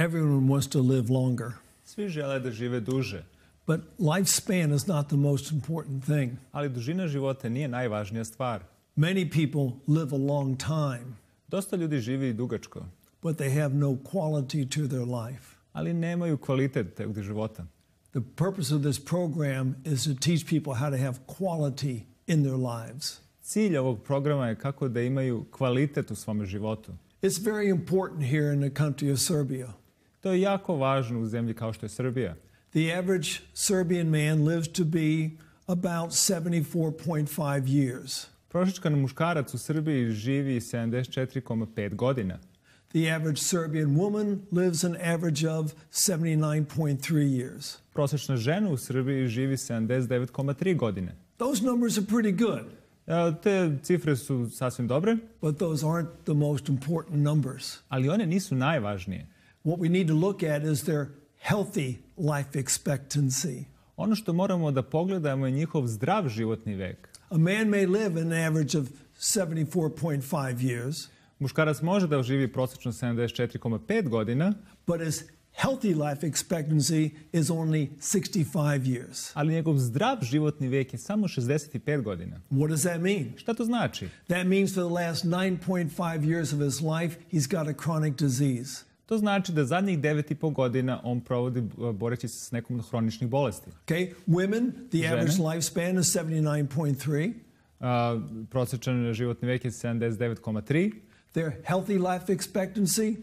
Everyone wants to live longer. Svi žele da žive duže. But lifespan is not the most important thing. Ali dužina života nije najvažnija stvar. Many people live a long time. Dosta ljudi živi dugačko. But they have no quality to their life. Ali nemaju kvalitet tog života. The purpose of this program is to teach people how to have quality in their lives. Cilj ovog programa je kako da imaju kvalitet u svom životu. It's very important here in the country of Serbia. To je jako važno u zemlji kao što je Srbija. The average Serbian man lives to be about 74.5 years. Prosječan muškarac u Srbiji živi 74,5 godina. The average Serbian woman lives an average of 79.3 years. Prosječna žena u Srbiji živi 79,3 godine. Those numbers are pretty good. Te cifre su sasvim dobre. But those aren't the most important numbers. Ali one nisu najvažnije. What we need to look at is their healthy life expectancy. Ono što moramo da pogledamo je njihov zdrav životni vek. A man may live an average of 74.5 years. Muškarac može da živi prosječno 74,5 godina. But his healthy life expectancy is only 65 years. Ali njegov zdrav životni vek je samo 65 godina. What does that mean? Šta to znači? That means for the last 9.5 years of his life, he's got a chronic disease. To znači da zadnjih 9,5 godina on provodi boreći se s nekom od hroničnih bolesti. Okay, women, the average lifespan is 79.3. Prosječan životni vek je 79,3. Their healthy life expectancy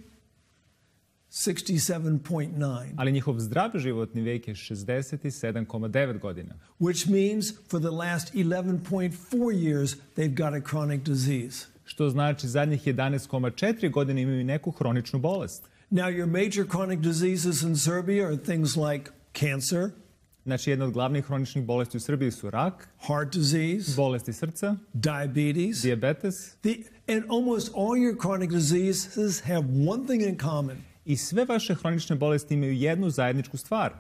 67.9. Ali njihov zdrav životni vek je 67,9 godina. Which means for the last 11.4 years they've got a chronic disease. Što znači zadnjih 11,4 godine imaju neku hroničnu bolest. Now your major chronic diseases in Serbia are things like cancer. Znači jedna od glavnih hroničnih bolesti u Srbiji su rak, heart disease, bolesti srca, diabetes, dijabetes. And almost all your chronic diseases have one thing in common. I sve vaše hronične bolesti imaju jednu zajedničku stvar.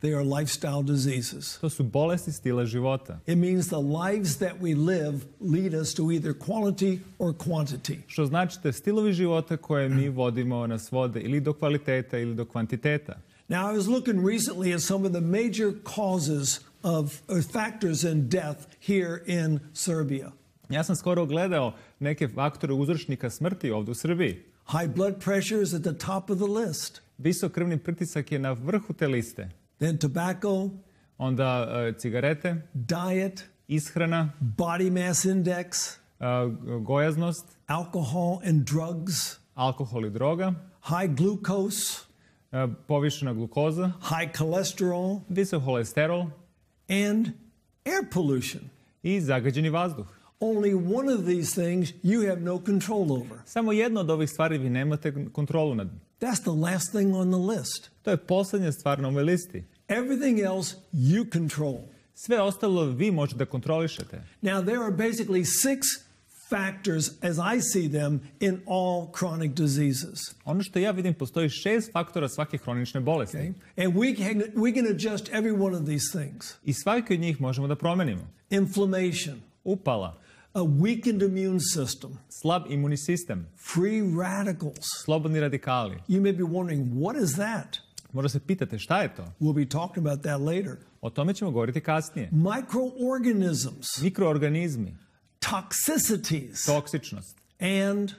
They are lifestyle diseases. To su bolesti stila života. It means the lives that we live lead us to either quality or quantity. Što znači da stilovi života koje mi vodimo nas vode ili do kvaliteta ili do kvantiteta. Now, I was looking recently at some of the major causes of or factors in death here in Serbia. Ja sam skoro gledao neke faktore uzročnika smrti ovdje u Srbiji. High blood pressure is at the top of the list. Visok krvni pritisak je na vrhu te liste. Then tobacco, onda cigarete, diet, ishrana, body mass index, gojaznost, alcohol and drugs, alkohol i droga, high glucose, povišena glukoza, high cholesterol, visok holesterol and air pollution. I zagađeni vazduh. Only one of these things you have no control over. Samo jedno od ovih stvari vi nemate kontrolu nad. That's the last thing on the list. To je posljednja stvar na ovoj listi. Everything else you control. Sve ostalo vi možete da kontrolišete. Now there are basically 6 factors as I see them in all chronic diseases. Ono što ja vidim, postoji 6 faktora svake hronične bolesti. Okay? And we can adjust every one of these things. I svaki od njih možemo da promenimo. Inflammation, upala, a weakened immune system, slab imunni sistem, free radicals, slobodni radikali. You may be wondering, what is that? Možda se pitate šta je to? We'll be talking about that later. O tome ćemo govoriti kasnije. Microorganisms, mikroorganizmi, toxicities, toksičnost. And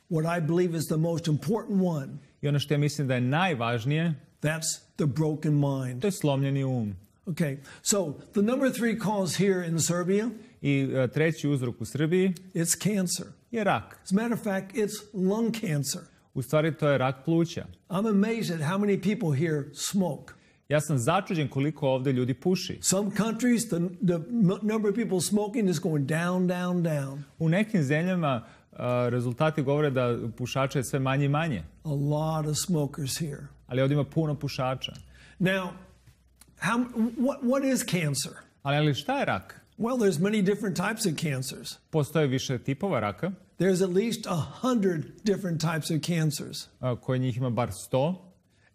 what I believe is the most important one. I ono što ja mislim da je najvažnije, that's the broken mind. To je slomljeni um. Okay, so the number 3 cause here in Serbia. I treći uzrok u Srbiji, it's cancer. Je rak. As a matter of fact, it's lung cancer. U stvari to je rak pluća. I'm amazed at how many people here smoke. Ja sam začuđen koliko ovdje ljudi puši. Some countries, the number of people smoking is going down, down, down. U nekim zemljama rezultati govore da pušača je sve manje i manje. A lot of smokers here. Ali ovdje ima puno pušača. Now, what is cancer? Ali šta je rak? Well, there's many different types of cancers. Postoje više tipova raka. There's at least 100 different types of cancers. Koje njih ima bar 100.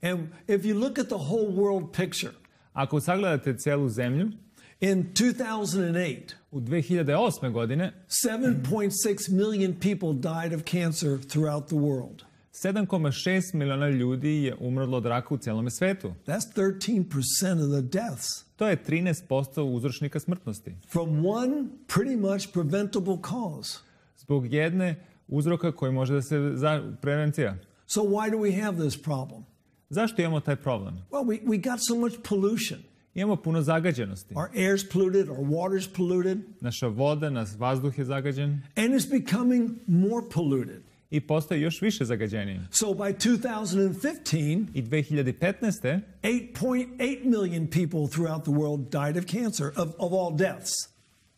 And if you look at the whole world picture, ako sagledate celu zemlju, in 2008, u 2008. godine, 7.6 million people died of cancer throughout the world. 7,6 miliona ljudi je umrlo od raka u cijelom svetu. That's 13% of the deaths. To je 13% uzročnika smrtnosti. From one pretty much preventable cause. Zbog jedne uzroka koji može da se prevencija. So why do we have this problem? Zašto imamo taj problem? Well, we got so much pollution. Imamo puno zagađenosti. Our air's polluted, our water's polluted. Naša voda, naš vazduh je zagađen. And it's becoming more polluted. I postaje još više zagađeniji. So by 2015, I 2015. 8.8 million people throughout the world died of cancer, of all deaths.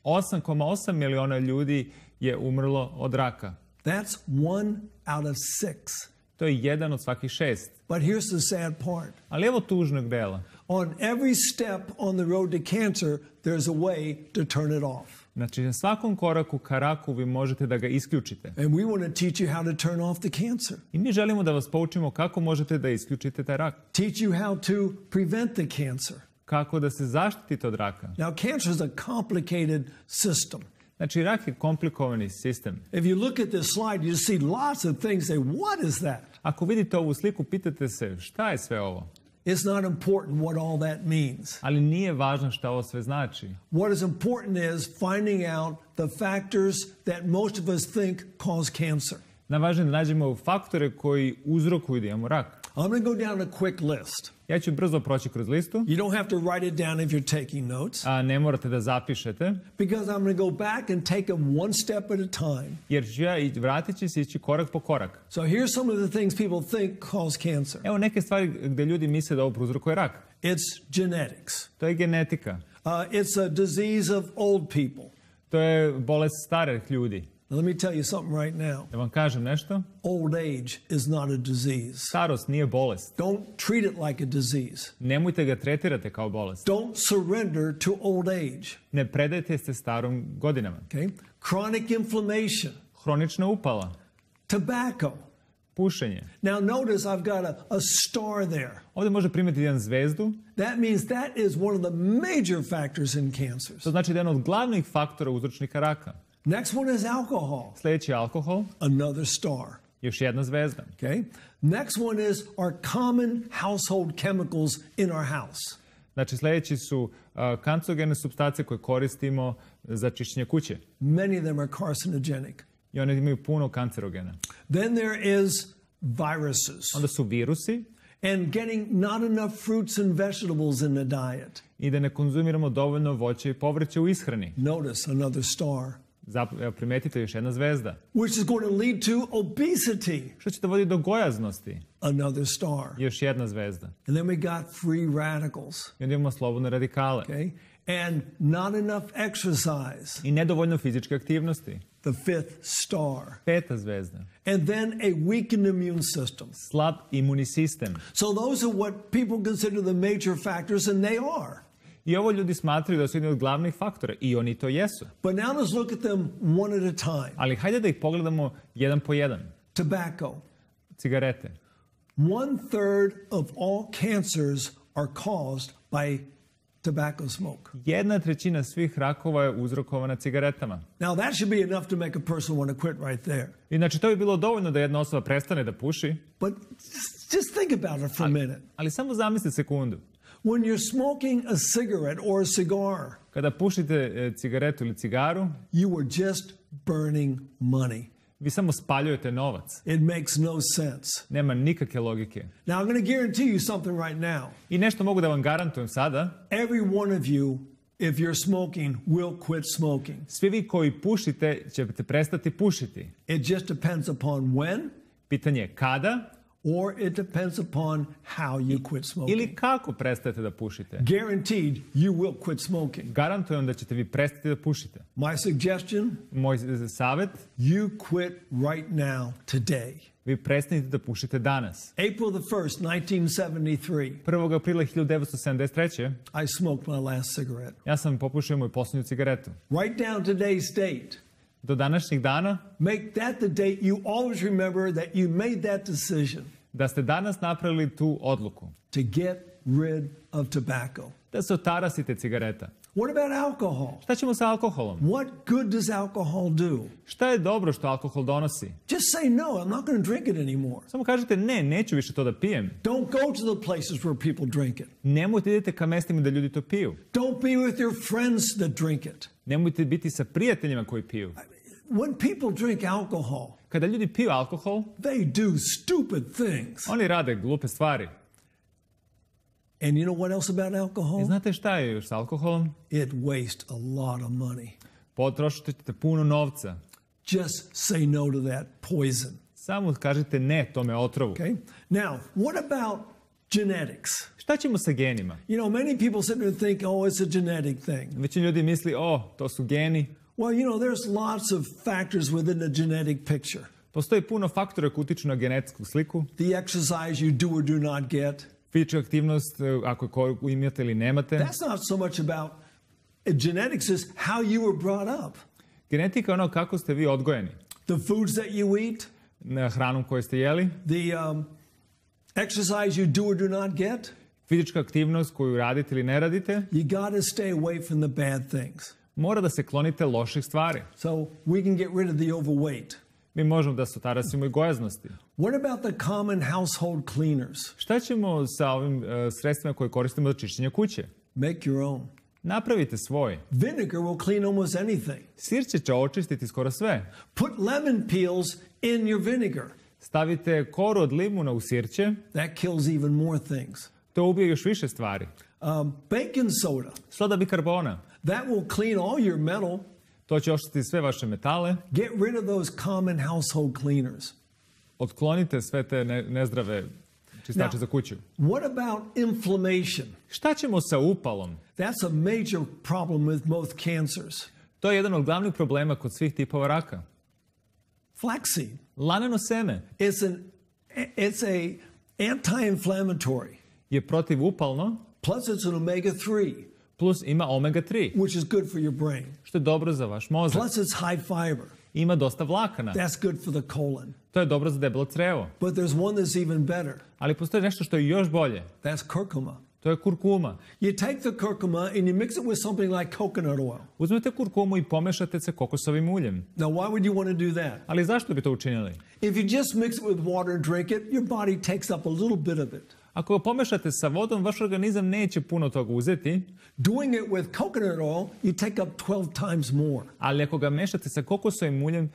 8,8 miliona ljudi je umrlo od raka. That's 1 out of 6. To je 1 od svakih 6. But here's the sad part. Ali evo tužnog dela. On every step on the road to cancer, there's a way to turn it off. Znači, na svakom koraku ka raku vi možete da ga isključite. And we want to teach you how to turn off the cancer. I mi želimo da vas poučimo kako možete da isključite taj rak. Teach you how to prevent the cancer. Kako da se zaštitite od raka. Now, cancer is a complicated system. Znači, rak je komplikovani sistem. If you look at this slide, you see lots of things. Say, what is that? Ako vidite ovu sliku, pitate se šta je sve ovo? It's not important what all that means. Ali nije važno šta ovo sve znači. What is important is finding out the factors that most of us think cause cancer. Najvažnije je da nađemo faktore koji uzrokuju da imamo rak. I'm going to go down a quick list. Ja ću brzo proći kroz listu. You don't have to write it down if you're taking notes. A ne morate da zapišete. Because I'm going to go back and take them one step at a time. Jer ću ja vratit ću se ići korak po korak. So here's some of the things people think cause cancer. Evo neke stvari gde ljudi misle da ovo prouzrokuje rak. It's genetics. To je genetika. It's a disease of old people. To je bolest starih ljudi. Now, let me tell you something right now. Da vam kažem nešto. Old age is not a disease. Starost nije bolest. Don't treat it like a disease. Nemojte ga tretirate kao bolest. Don't surrender to old age. Ne predajte se starom godinama. Okay? Chronic inflammation. Hronična upala. Tobacco. Pušenje. Now notice I've got a star there. Ovdje može primiti jedan zvezdu. That means that is one of the major factors in cancers. To znači da je jedan od glavnih faktora uzročnika raka. Next one is alcohol. Sljedeći je alkohol. Another star. Još jedna zvezda. Okay? Next one is our common household chemicals in our house. Znači sljedeći su kancerogene supstance koje koristimo za čišćenje kuće. Many of them are carcinogenic. I one imaju puno kancerogena. Then there is viruses. Onda su virusi. And getting not enough fruits and vegetables in the diet. I da ne konzumiramo dovoljno voća i povrća u ishrani. Notice another star. Primetite još jedna zvezda. Which is going to lead to obesity. Što će da vodi do gojaznosti. Another star. Još jedna zvezda. And then we got free radicals. I onda imamo slobodne radikale. Okay? And not enough exercise. I nedovoljno fizičke aktivnosti. The fifth star. Peta zvezda. And then a weakened immune system. Slab imunni sistem. So those are what people consider the major factors, and they are. I ovo ljudi smatraju da su jedni od glavnih faktora. I oni to jesu. But now let's look at them one at a time. Ali hajde da ih pogledamo jedan po jedan. Tobacco. Cigarete. 1/3 of all cancers are caused by tobacco smoke. 1/3 svih rakova je uzrokovana cigaretama. Now that should be enough to make a person want to quit right there. I znači to bi bilo dovoljno da jedna osoba prestane da puši. But just think about it for a minute. Ali samo zamisli sekundu. When you're smoking a cigarette or a cigar, kada pušite cigaretu ili cigaru, you are just burning money. Vi samo spaljujete novac. It makes no sense. Nema nikakve logike. Now I'm going to guarantee you something right now. I nešto mogu da vam garantujem sada. Every one of you, if you're smoking, will quit smoking. Svi vi koji pušite ćete prestati pušiti. It just depends upon when. Pitanje je kada. Or it depends upon how you quit smoking. Ili kako prestajete da pušite. Guaranteed you will quit smoking. Garantujem da ćete vi prestati da pušite. My suggestion? Moj savjet? You quit right now, today. Vi prestanite da pušite danas. April the 1st, 1973. 1. aprila 1973. I smoked my last cigarette. Ja sam popušio moju posljednju cigaretu. Write down today's date. Do današnjeg dana. Make that the date you always remember that you made that decision. Da ste danas napravili tu odluku. To get rid of tobacco. Da se otarasite cigareta. What about alcohol? Šta ćemo sa alkoholom? What good does alcohol do? Šta je dobro što alkohol donosi? Just say no, I'm not going to drink it anymore. Samo kažete ne, neću više to da pijem. Don't go to the places where people drink it. Nemojte idete ka mestima da ljudi to piju. Don't be with your friends that drink it. Nemojte biti sa prijateljima koji piju. When people drink alcohol, Kada ljudi piju alkohol, they do stupid things. oni rade glupe stvari. And you know what else about alcohol? I znate šta je još s alkoholom? It wastes a lot of money. Potrošite puno novca. Just say no to that poison. Samo kažete ne tome otrovu. Okay? Now, what about genetics? Šta ćemo sa genima? You know, many people sit there and think, oh, it's a genetic thing. Većina ljudi misli, to su geni. Well, you know, there's lots of factors within the genetic picture. Postoji puno faktora koji utiču na genetsku sliku. The exercise you do or do not get. Fizička aktivnost, ako koju imate ili nemate. That's not so much about genetics is how you were brought up. Genetika je ono kako ste vi odgojeni. The foods that you eat. Na hranu koju ste jeli. The exercise you do or do not get. Fizička aktivnost koju radite ili ne radite. You got to stay away from the bad things. Mora da se klonite loših stvari. So we can get rid of the overweight. Mi možemo da se otarasimo i gojaznosti. What about the common household cleaners? Šta ćemo sa ovim sredstvima koje koristimo za čišćenje kuće? Make your own. Napravite svoj. Vinegar will clean almost anything. Sir će očistiti skoro sve. Put lemon peels in your vinegar. Stavite koru od limuna u sirće. That kills even more things. To ubije još više stvari. Baking soda. Soda bikarbona. That will clean all your metal. To će očistiti sve vaše metale. Get rid of those common household cleaners. Otklonite sve te nezdrave čistače za kuću. What about inflammation? Šta ćemo sa upalom? That's a major problem with both cancers. To je jedan od glavnih problema kod svih tipova raka. Flaxseed. Laneno seme. It's a anti-inflammatory. Je protivupalno. Plus it's an omega-3. Plus ima omega-3. Which is good for your brain. Što je dobro za vaš mozak. Plus it's high fiber. Ima dosta vlakana. That's good for the colon. To je dobro za debelo crevo. But there's one that's even better. Ali postoji nešto što je još bolje. That's curcuma. To je kurkuma. You take the curcuma and you mix it with something like coconut oil. Uzmete kurkumu i pomešate se kokosovim uljem. Now why would you want to do that? Ali zašto bi to učinili? If you just mix it with water and drink it, your body takes up a little bit of it. Ako ga pomešate sa vodom, vaš organizam neće puno toga uzeti. Doing it with coconut oil, you take up 12 times more. Ali ako ga mešate sa kokosovim uljem,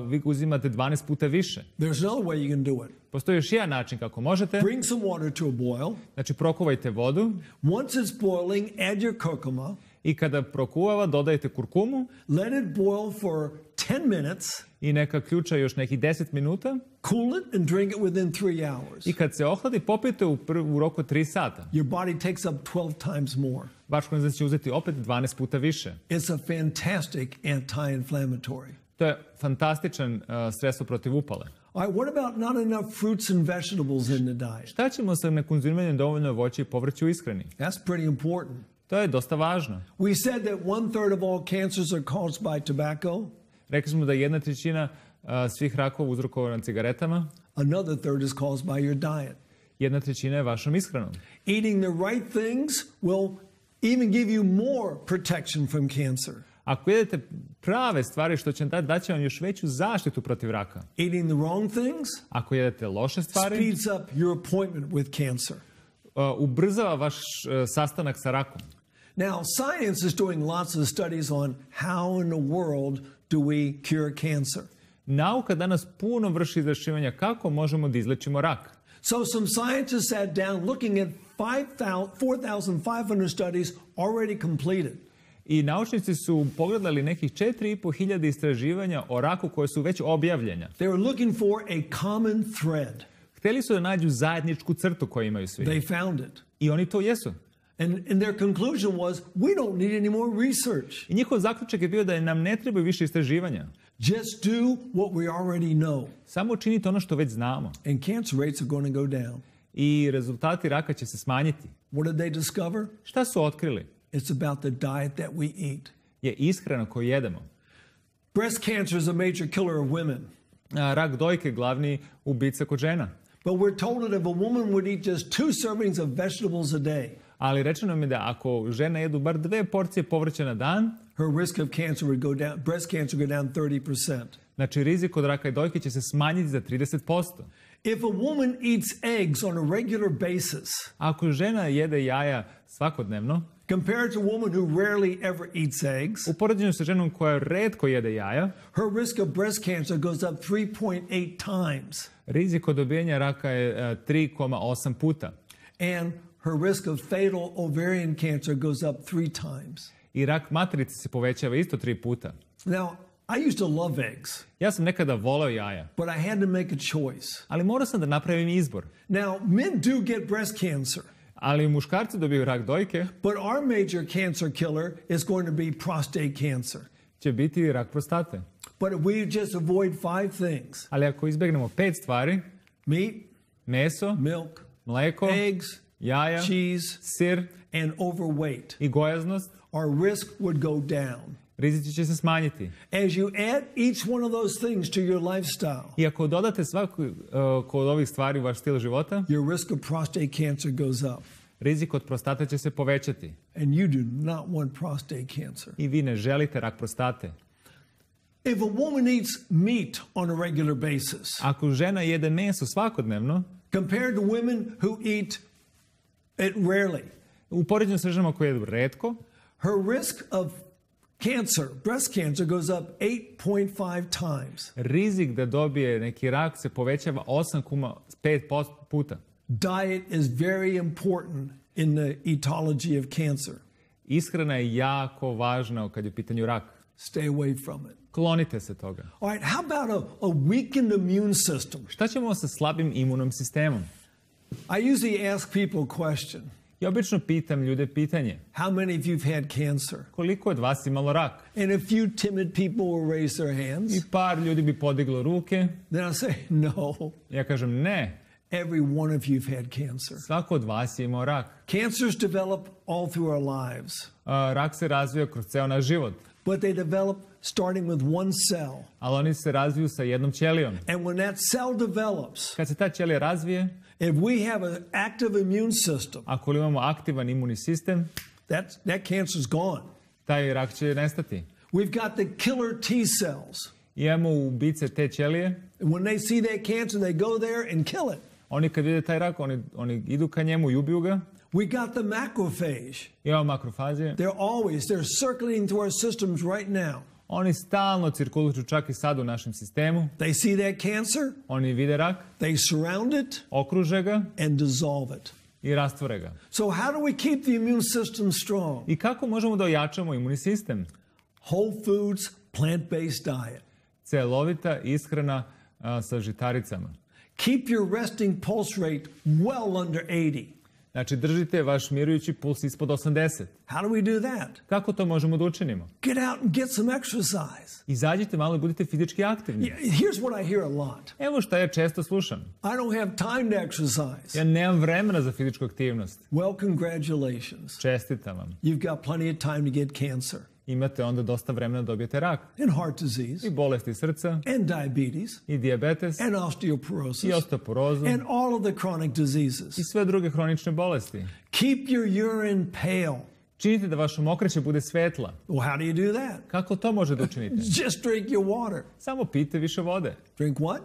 vi uzimate 12 puta više. There's another way you can do it. Postoji još jedan način kako možete. Bring some water to a boil. Znači prokuvajte vodu. Once it's boiling, add your curcuma. I kada prokuvava, dodajte kurkumu. Let it boil for 10 minutes. I neka ključa još nekih 10 minuta. Cool it and drink it within 3 hours. I kad se ohladi, popijte u roku 3 sata. Your body takes up 12 times more. Vaš organizam će uzeti opet 12 puta više. It's a fantastic anti-inflammatory. To je fantastičan sredstvo protiv upale. All right, what about not enough fruits and vegetables in the diet? Šta ćemo sa nekonzumiranjem dovoljno voća i povrća u ishrani? That's pretty important. To je dosta važno. We said that 1/3 of all cancers are caused by tobacco. Rekli smo da 1/3 svih rakova uzrokovana cigaretama. Another third is caused by your diet. 1/3 je vašom ishranom. Eating the right things will even give you more protection from cancer. Ako jedete prave stvari, što će daći vam još veću zaštitu protiv raka. Eating the wrong things, ako jedete loše stvari, speeds up your appointment with cancer. Ubrzava vaš sastanak sa rakom. Now, science is doing lots of studies on how in the world do we cure cancer. Nauka danas puno vrši istraživanja kako možemo da izlečimo rak. So some scientists sat down looking at 4,500 studies already completed. I naučnici su pogledali nekih 4.500 istraživanja o raku koje su već objavljena. They were looking for a common thread. Hteli su da nađu zajedničku crtu koju imaju svi. They found it. I oni to jesu. And their conclusion was, we don't need any more research. I njihov zaključak je bio da nam ne treba više istraživanja. Just do what we already know. Samo učinite ono što već znamo. And cancer rates are going to go down. I rezultati raka će se smanjiti. What did they discover? Šta su otkrili? It's about the diet that we eat. Je ishrana koju jedemo. Breast cancer is a major killer of women. Rak dojke glavni ubica kod žena. But we're told that if a woman would eat just 2 servings of vegetables a day. Ali rečeno mi je da ako žena jedu bar 2 porcije povrća na dan, her risk of cancer would go down, breast cancer go down 30%. znači rizik od raka dojke će se smanjiti za 30%. If a woman eats eggs on a regular basis, Ako žena jede jaja svakodnevno, compared to a woman who rarely ever eats eggs, u poređenju sa ženom koja retko jede jaja, her risk of breast cancer goes up 3.8 times. rizik od dobijanja raka je 3,8 puta. And her risk of fatal ovarian cancer goes up 3 times. I rak materice se povećava isto 3 puta. Now, I used to love eggs, Ja sam nekada voleo jaja, but I had to make a choice. ali morao sam da napravim izbor. Now, men do get breast cancer, Ali muškarci dobiju rak dojke, but our major cancer killer is going to be prostate cancer. će biti rak prostate. But if we just avoid 5 things, Ali ako izbegnemo 5 stvari, meat, meso, milk, mleko, eggs, jaja, cheese, sir and overweight, i gojaznost, our risk would go down. rizici će se smanjiti. As you add each one of those things to your lifestyle, I ako dodate svaku od ovih stvari u vaš stil života, your risk of prostate cancer goes up. rizik od prostate će se povećati. And you do not want prostate cancer. I vi ne želite rak prostate. If a woman eats meat on a regular basis, Ako žena jede meso svakodnevno, compared to women who eat it rarely, u poređenju sa ženama koje jedu retko, her risk of cancer, breast cancer, goes up 8.5 times. rizik da dobije neki rak se povećava 8,5 puta. Diet is very important in the etiology of cancer. Ishrana je jako važna kad je u pitanju rak. Stay away from it. Klonite se toga. All right, how about a weakened immune system? Šta ćemo sa slabim imunom sistemom? I usually ask people a question. Ja obično pitam ljude pitanje. How many of you've had cancer? Koliko od vas imalo rak? And a few timid people will raise their hands. I par ljudi bi podiglo ruke. Then I say, no. Ja kažem ne. Every one of you've had cancer. Svako od vas je imao rak. Cancers develop all through our lives. Rak se razvija kroz ceo naš život. But they develop starting with one cell. Ali oni se razviju sa jednom ćelijom. And when that cell develops, Kad se ta ćelija razvije, if we have an active immune system, ako imamo aktivan imunni sistem, that cancer's gone. taj rak će nestati. We've got the killer T cells. Imamo ubice te ćelije. And when they see that cancer, they go there and kill it. Oni kad vide taj rak, oni idu ka njemu i ubiju ga. We got the macrophage. Imamo makrofaze. They're circulating through our systems right now. Oni stalno cirkulišu čak i sad u našem sistemu. They see that cancer, Oni vide rak, they surround it, okruže ga and dissolve it. i rastvore ga. So how do we keep the immune system strong? I kako možemo da ojačamo imunni sistem? Whole foods, plant-based diet. Celovita ishrana sa žitaricama. Keep your resting pulse rate well under 80. Znači, držite vaš mirujući puls ispod 80. How do we do that? Kako to možemo da učinimo? Get out and get some exercise. Izađite malo i budite fizički aktivni. Here's what I hear a lot. Evo šta ja često slušam. I don't have time to exercise. Ja nemam vremena za fizičku aktivnost. Well, congratulations. Čestitam vam. You've got plenty of time to get cancer. Imate onda dosta vremena da dobijete rak. And heart disease. I bolesti srca. And diabetes. I dijabetes. And osteoporosis. I osteoporozu. And all of the chronic diseases. I sve druge hronične bolesti. Keep your urine pale. Činite da vaša mokraća bude svetla. Well, how do you do that? Kako to može da učinite? Just drink your water. Samo pijte više vode. Drink what?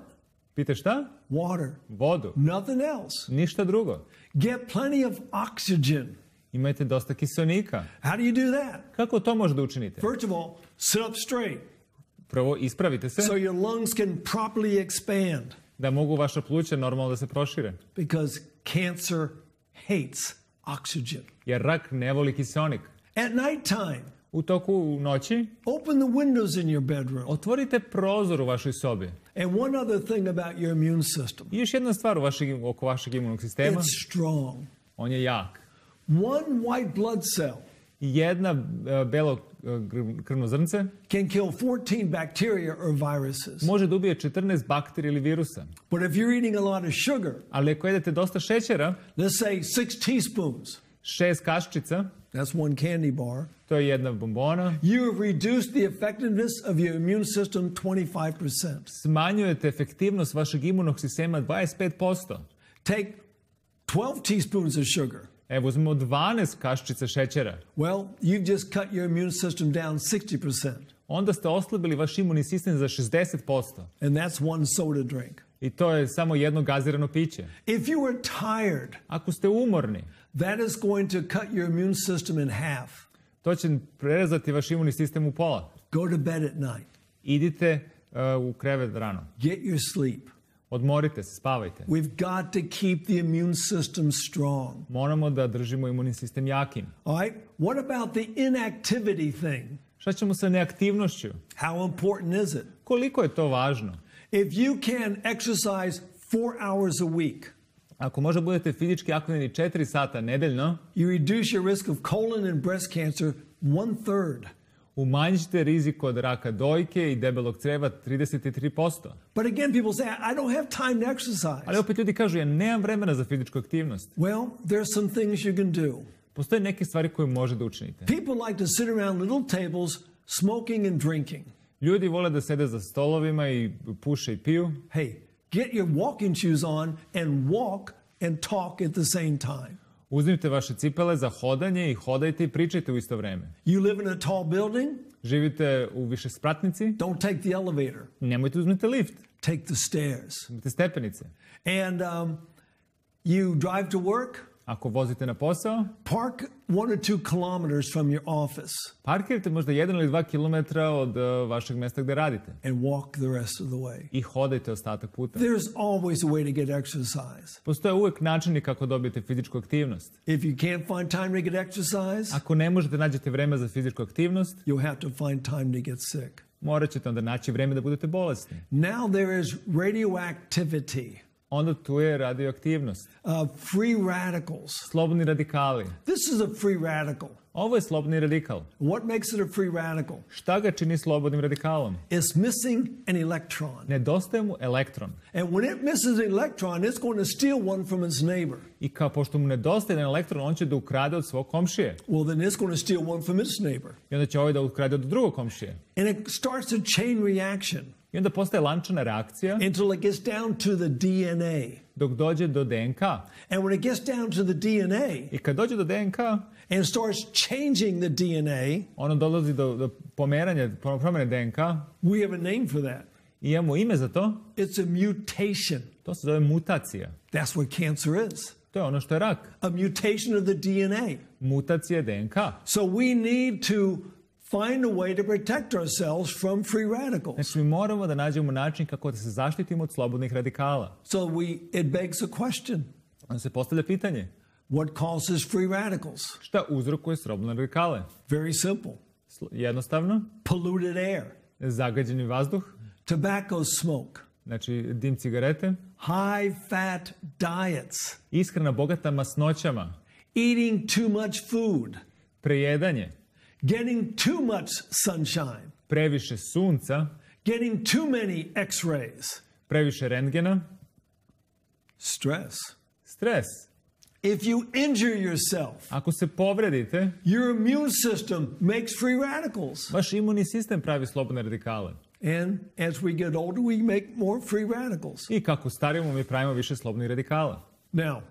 Pijte šta? Water. Vodu. Nothing else. Ništa drugo. Get plenty of oxygen. Imajte dosta kiseonika. How do you do that? Kako to može da učinite? First of all, sit up straight. Prvo, ispravite se. So your lungs can properly expand. Da mogu vaša pluća normalno da se prošire. Because cancer hates oxygen. Jer rak ne voli kiseonik. At night time, U toku noći open the windows in your bedroom. otvorite prozor u vašoj sobi. And one other thing about your immune system. I još jedna stvar oko vašeg imunog sistema. It's strong. On je jak. One white blood cell Jedna belo krvno zrnce can kill 14 bacteria or viruses. može da ubije 14 bakterija ili virusa. But if you're eating a lot of sugar, Ali ako jedete dosta šećera, let's say 6 teaspoons, 6 kaščica, that's one candy bar, to je jedna bombona, you have reduced the effectiveness of your immune system 25%. smanjujete efektivnost vašeg imunog sistema 25%. Take 12 teaspoons of sugar. Evo, uzmemo 12 kaščica šećera. Well, you've just cut your immune system down 60%. Onda ste oslabili vaš imunni sistem za 60%. And that's one soda drink. I to je samo jedno gazirano piće. If you are tired, Ako ste umorni, that is going to cut your immune system in half. to će prerezati vaš imunni sistem u pola. Go to bed at night. Idite u krevet rano. Get your sleep. Odmorite se, spavajte. We've got to keep the immune system strong. Moramo da držimo imunni sistem jakim. All right? What about the inactivity thing? Šta ćemo sa neaktivnošću? How important is it? Koliko je to važno? If you can exercise 4 hours a week, Ako možda budete fizički aktivni 4 sata nedeljno, you reduce your risk of colon and breast cancer 1/3. umanjite rizik od raka dojke i debelog creva 33%. But again, people say, I don't have time to exercise. Ali opet ljudi kažu, ja nemam vremena za fizičku aktivnost. Well, there's some things you can do. Postoje neke stvari koje može da učinite. People like to sit around little tables smoking and drinking. Ljudi vole da sede za stolovima i puše i piju. Hey, get your walking shoes on and walk and talk at the same time. Uzmite vaše cipele za hodanje i hodajte i pričajte u isto vreme. You live in a tall building? Živite u višespratnici? Don't take the elevator. Nemojte uzmite lift. Take the stairs. Uzmite stepenice. And you drive to work? Ako vozite na posao, Park 1 or 2 kilometers from your office parkirajte možda 1 ili 2 kilometra od vašeg mesta gde radite. and walk the rest of the way. I hodajte ostatak puta. There's always a way to get exercise. Postoje uvek načini kako dobijete fizičku aktivnost. If you can't find time to get exercise, Ako ne možete nađete vreme za fizičku aktivnost, you'll have to find time to get sick. morat ćete onda naći vreme da budete bolesni. Now there is radioactivity, Onda tu je radioaktivnost. free radicals. Slobodni radikali. This is a free radical. Ovo je slobodni radikal. What makes it a free radical? Šta ga čini slobodnim radikalom? It's missing an electron. Nedostaje mu elektron. And when it misses an electron, it's going to steal one from its neighbor. I kao pošto mu nedostaje jedan elektron, on će da ukrade od svog komšije. Well, then it's going to steal one from its neighbor. I onda će ovaj da ukrade od drugog komšije. And it starts a chain reaction I onda postaje lančana reakcija until it gets down to the DNA. dok dođe do DNK. And when it gets down to the DNA I kad dođe do DNK, and starts changing the DNA, ono dolazi do pomeranja, promene DNK. we have a name for that. I imamo ime za to. It's a mutation. To se zove mutacija. That's what cancer is. To je ono što je rak. A mutation of the DNA. Mutacija DNK. So we need to find a way to protect ourselves from free radicals. Znači mi moramo da nađemo način kako da se zaštitimo od slobodnih radikala. So it begs a question. Onda se postavlja pitanje. What causes free radicals? Šta uzrokuje slobodne radikale? Very simple. Jednostavno, Polluted air, zagađeni vazduh, tobacco smoke, znači dim cigarete, high fat diets, ishrana bogata masnoćama, eating too much food, prejedanje, getting too much sunshine, previše sunca, getting too many x-rays, previše rentgena, stress. stres. If you injure yourself, Ako se povredite, your immune system makes free radicals. vaš imunni sistem pravi slobodne radikale. And as we get older, we make more free radicals. I kako starimo, mi pravimo više slobodnih radikala. Now,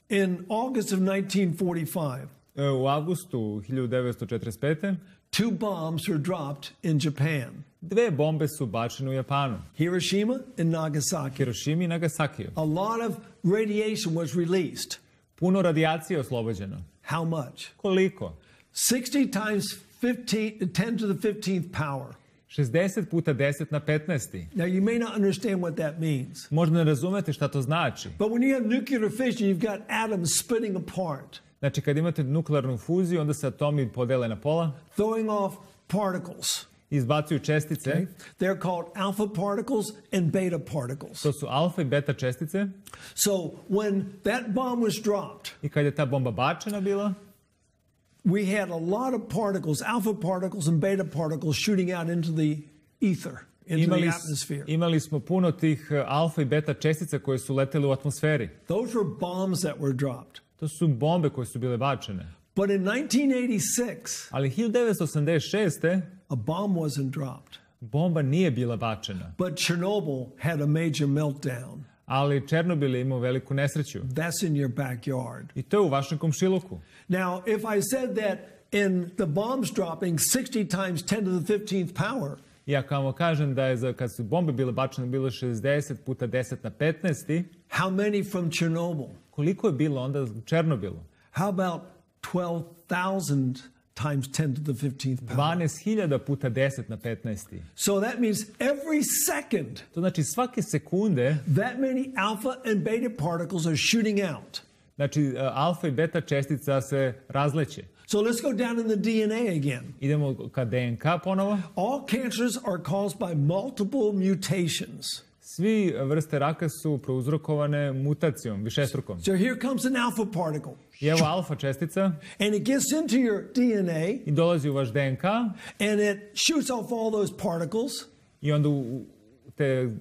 in August of 1945, U avgustu 1945. 2 bombs were dropped in Japan, 2 bombe su bačene u Japanu. Hiroshima and Nagasaki. Hirošimi i Nagasakiju. A lot of radiation was released. Puno radijacije je oslobođeno. How much? Koliko? 60 times 10 to the 15th power. 60 puta 10 na 15. Now, you may not understand what that means. Možda ne razumete šta to znači. But when you have nuclear fission, you've got atoms splitting apart, Znači, kad imate nuklearnu fuziju, onda se atomi podele na pola, throwing off particles. izbacuju čestice. Okay? They're called alpha particles and beta particles. To su alfa i beta čestice. So when that bomb was dropped, I kad je ta bomba bačena bila, we had a lot of particles, alpha particles and beta particles shooting out into the ether, into the atmosphere. imali smo puno tih alfa i beta čestica koje su letele u atmosferi. Those were bombs that were dropped. To su bombe koje su bile bačene. But in 1986, Ali 1986. a bomb wasn't dropped. bomba nije bila bačena. But Chernobyl had a major meltdown. Ali Černobil je imao veliku nesreću. That's in your backyard. I to je u vašem komšiluku. Now, if I said that in the bombs dropping 60 times 10 to the 15th power, I ako vam kažem da je kad su bombe bile bačene bilo 60 puta 10 na 15, how many from Chernobyl? koliko je bilo onda u Černobilu? How about 12,000 times 10 to the 15th power? 12.000 puta 10 na 15. So that means every second, To znači svake sekunde, that many alpha and beta particles are shooting out. znači alfa i beta čestica se razleće. So let's go down in the DNA again. Idemo ka DNK ponovo. All cancers are caused by multiple mutations. Svi vrste raka su prouzrokovane mutacijom, višestrukom. So here comes an alpha particle. I evo alfa čestica And it gets into your DNA i dolazi u vaš DNK and it shoots off all those particles. i onda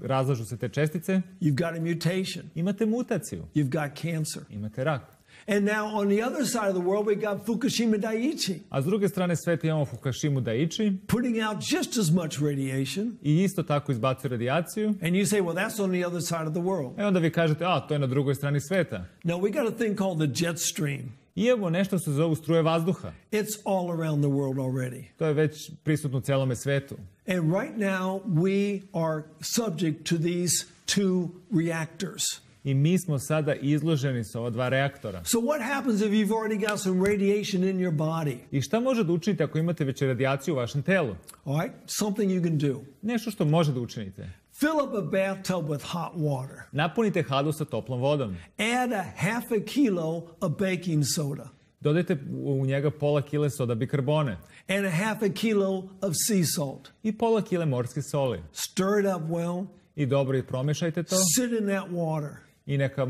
razlažu se te čestice. You've got a mutation. Imate mutaciju, You've got cancer. imate rak. And now on the other side of the world, we got Fukushima Daiichi A s druge strane sveta imamo Fukushimu Daiichi putting out just as much radiation. i isto tako izbacuje radijaciju. And you say, well, that's on the other side of the world. E onda vi kažete, to je na drugoj strani sveta. No, we got a thing called the jet stream. I evo nešto se zovu struje vazduha. It's all around the world already. To je već prisutno u celome svetu. And right now, we are subject to these two reactors. I mi smo sada izloženi sa ova dva reaktora. So what happens if you've already got some radiation in your body? I šta može da učinite ako imate već radijaciju u vašem telu? All right, something you can do. Nešto što može da učinite. Fill up a bathtub with hot water. Napunite hladnu sa toplom vodom. Add a half a kilo of baking soda. Dodajte u njega pola kile soda bikarbone. And a half a kilo of sea salt. I pola kile morske soli. Stir it up well. I dobro i promešajte to. Sit in that water. I neka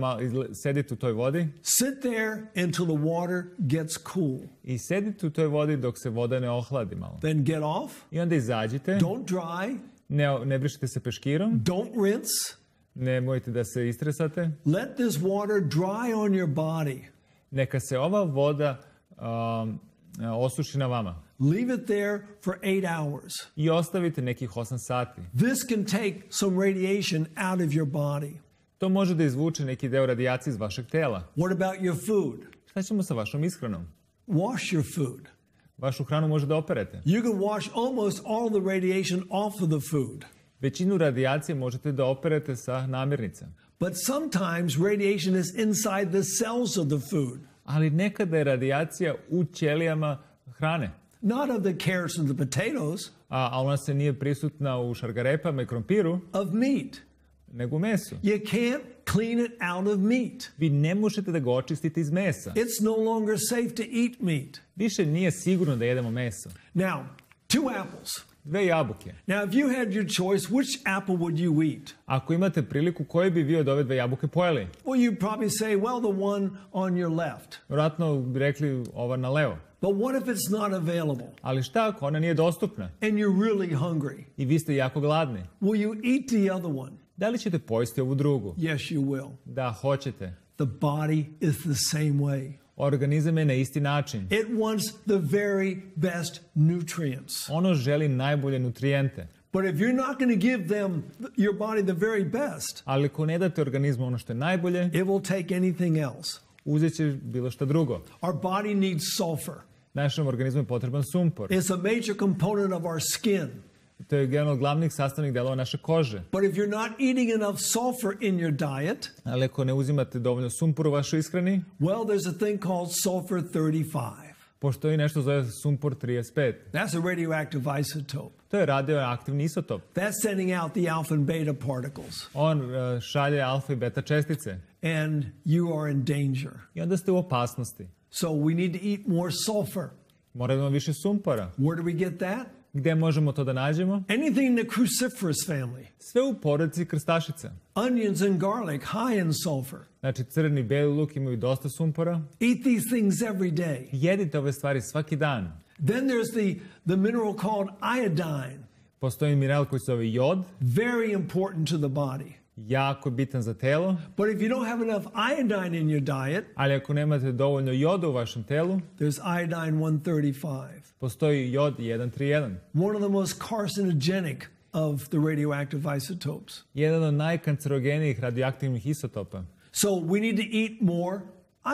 sedite u toj vodi. Sit there until the water gets cool. I sedite u toj vodi dok se voda ne ohladi malo. Then get off. I onda izađite. Don't dry. Ne brišite se peškirom. Don't rinse. Nemojte da se istresate. Let this water dry on your body. Neka se ova voda osuši na vama. Leave it there for 8 hours. I ostavite nekih 8 sati. This can take some radiation out of your body. To može da izvuče neki deo radijacije iz vašeg tela. What about your food? Šta ćemo sa vašom ishranom? Wash your food. Vašu hranu može da operete. You can wash almost all the radiation off of the food. Većinu radijacije možete da operete sa namirnica. But sometimes radiation is inside the cells of the food. Ali nekada je radijacija u ćelijama hrane. Not of the carrots and the potatoes. A ona se nije prisutna u šargarepama i krompiru. Of meat. Nego u mesu. You can't clean it out of meat. Vi ne možete da ga očistite iz mesa. It's no longer safe to eat meat. Više nije sigurno da jedemo meso. Now, 2 apples. 2 jabuke. Now, if you had your choice, which apple would you eat? Ako imate priliku, koji bi vi od ove 2 jabuke pojeli? Well, you'd probably say, well, the one on your left. Vjerojatno bi rekli ova na levo. But what if it's not available? Ali šta ako ona nije dostupna? And you're really hungry? I vi ste jako gladni. Will you eat the other one? Da li ćete pojesti ovu drugu? Yes, you will. Da, hoćete. The body is the same way. Organizam je na isti način. It wants the very best nutrients. Ono želi najbolje nutrijente. But if you're not going to give them, your body, the very best, ali ako ne date organizmu ono što je najbolje, it will take anything else. Uzet će bilo što drugo. Our body needs sulfur. Našem organizmu je potreban sumpor. It's a major component of our skin. To je jedan od glavnih sastavnih delova naše kože. But if you're not eating enough sulfur in your diet, ali ako ne uzimate dovoljno sumpora u vašoj ishrani, well, there's a thing called sulfur 35. Postoji nešto zove sumpor 35. That's a radioactive isotope. To je radioaktivni isotop. That's sending out the alpha and beta particles. On šalje alfa i beta čestice. And you are in danger. I onda ste u opasnosti. So we need to eat more sulfur. Moramo više sumpora. Where do we get that? Gde možemo to da nađemo? Anything in the cruciferous family. Sve u porodici krstašica. Onions and garlic, high in sulfur. Znači crni, beli luk imaju dosta sumpora. Eat these things every day. Jedite ove stvari svaki dan. Then there's the mineral called iodine. Postoji mineral koji se zove jod. Very important to the body. Jako bitan za telo. But if you don't have enough iodine in your diet, ali ako nemate dovoljno joda u vašem telu, there's iodine 135. Postoji jod 131. One of the most carcinogenic of the radioactive isotopes. Jedan od najkancerogenijih radioaktivnih isotopa. So we need to eat more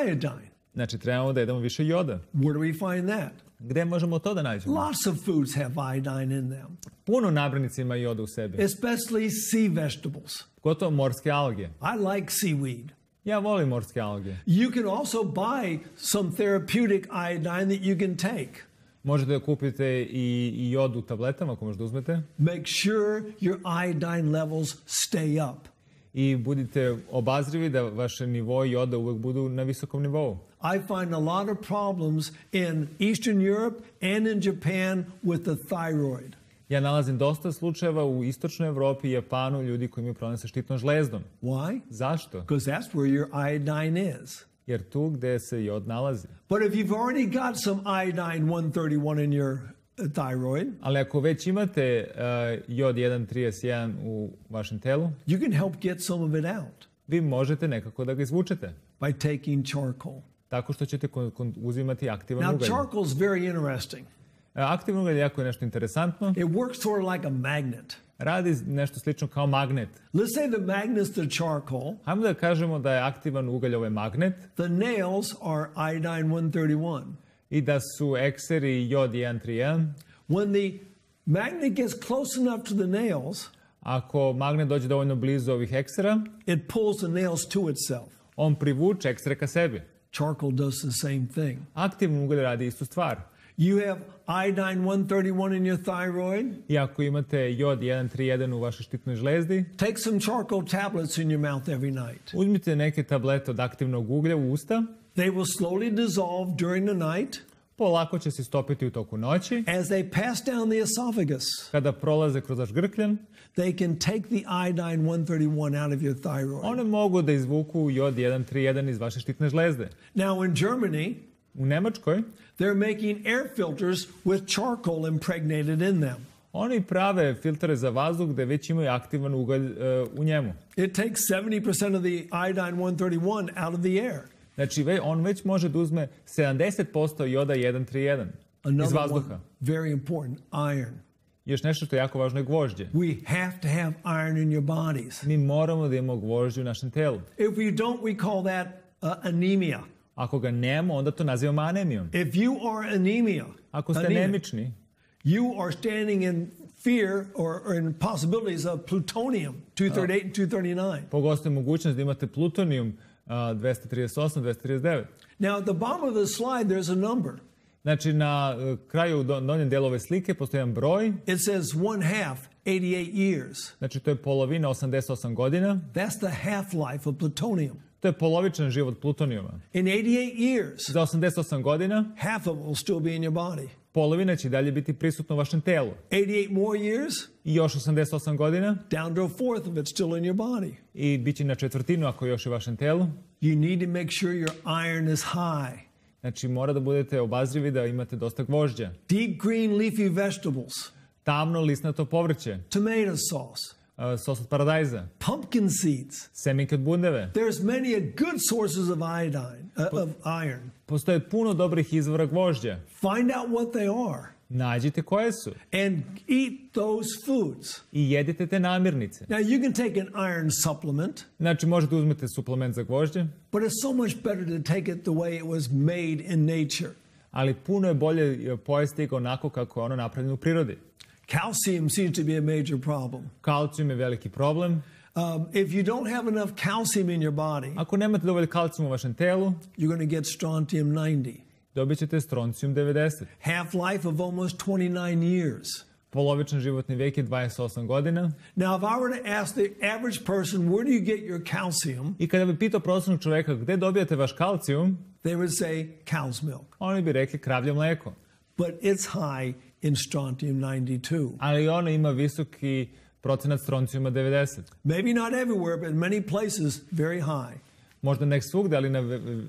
iodine. Znači, trebamo da jedemo više joda. Where do we find that? Gde možemo to da nađemo? Lots of foods have iodine in them, Puno namirnica ima joda u sebi. especially sea vegetables. Gotovo morske alge. I like seaweed. Ja volim morske alge. You can also buy some therapeutic iodine that you can take. Možete da kupite i jod u tabletama, ako možete uzmete. Make sure your iodine levels stay up. I budite obazrivi da vaše nivoi joda uvek budu na visokom nivou. I find a lot of problems in Eastern Europe and in Japan with the thyroid. Ja nalazim dosta slučajeva u istočnoj Evropi i Japanu ljudi koji imaju problem sa štitnom žlezdom. Why? Zašto? Because that's where your iodine is. Jer tu gde se jod nalazi. But if you've already got some iodine 131 in your thyroid, Ali ako već imate jod 1,31 u vašem telu, you can help get some of it out vi možete nekako da ga izvučete. by taking charcoal. Tako što ćete uzimati aktivan Now, ugalj. charcoal is very interesting. Aktivan ugalj jako je nešto interesantno. It works sort of like a magnet. Radi nešto slično kao magnet. Let's say the magnet's the charcoal. Hajmo da kažemo da je aktivan ugalj ovaj magnet The nails are iodine 131. i da su ekseri jod 1,31. When the magnet gets close enough to the nails, Ako magnet dođe dovoljno blizu ovih eksera, it pulls the nails to itself. on privuče eksere ka sebi. Charcoal does the same thing. Aktivni ugalj radi istu stvar. You have iodine 131 in your thyroid, I ako imate jod 1,31 u vašoj štitnoj žlezdi, take some charcoal tablets in your mouth every night. uzmite neke tablete od aktivnog uglja u usta, They will slowly dissolve during the night polako će se istopiti u toku noći. as they pass down the esophagus. Kada prolaze kroz vaš grkljan, They can take the iodine 131 out of your thyroid. one mogu da izvuku jod 1,31 iz vaše štitne žlezde. Now in Germany, U Nemačkoj they're making air filters with charcoal impregnated in them. oni prave filtere za vazduh gde već imaju aktivan ugalj u njemu. It takes 70% of the iodine 131 out of the air. Znači, on već može da uzme 70% joda 1,31 iz Another vazduha. one, very important, iron. Još nešto što je jako važno je gvožđe. We have to have iron in your bodies. Mi moramo da imamo gvožđe u našem telu. If we don't, we call that anemia. Ako ga nemamo, onda to nazivamo anemijom. If you are Ako ste anemični, you are standing in fear or in possibilities of plutonium 238 and 239. pogostoji mogućnost da imate plutonijum 238, 239. Now, at the bottom of the slide, there's a number. Znači, na kraju donjem delu ove slike postoji jedan broj. It says 1/2, 88 years. Znači, to je polovina 88 godina. That's the half-life of plutonium. To je polovičan život plutonijuma. In 88 years, Za 88 godina, half of it will still be in your body. polovina će dalje biti prisutna u vašem telu. 88 more years, I još 88 godina, down to a fourth of it's still in your body. i bit će na četvrtinu ako je još u vašem telu. You need to make sure your iron is high. Znači, mora da budete obazrivi da imate dosta gvožđa. Deep green leafy vegetables, Tamno lisnato povrće, tomato sauce, sos od paradajza, pumpkin seeds. semenke od bundeve. There's many good sources of of iron. Postoje puno dobrih izvora gvožđa. Find out what they are Nađite koje su and eat those foods. i jedite te namirnice. Now, you can take an iron supplement, Znači, možete uzmete suplement za gvožđe, but it's so much better to take it the way it was made in nature. ali puno je bolje pojesti ga onako kako je ono napravljeno u prirodi. Calcium seems to be a major problem. Kalcijum je veliki problem. If you don't have enough calcium in your body, Ako nemate dovoljno kalcijuma u vašem telu, you're going to get strontium 90. dobit ćete stroncijum 90. Half-life of almost 29 years. Polovičan životni vek je 28 godina. Now, if I were to ask the average person, where do you get your calcium? I kada bi pitao prosječnog čoveka gde dobijate vaš kalcijum, They would say cow's milk. oni bi rekli kravlje mleko. But it's high in strontium 92. Ali ono ima visoki procenat stroncijuma 90. Maybe not everywhere, but in many places, very high. Možda nek svugde, ali na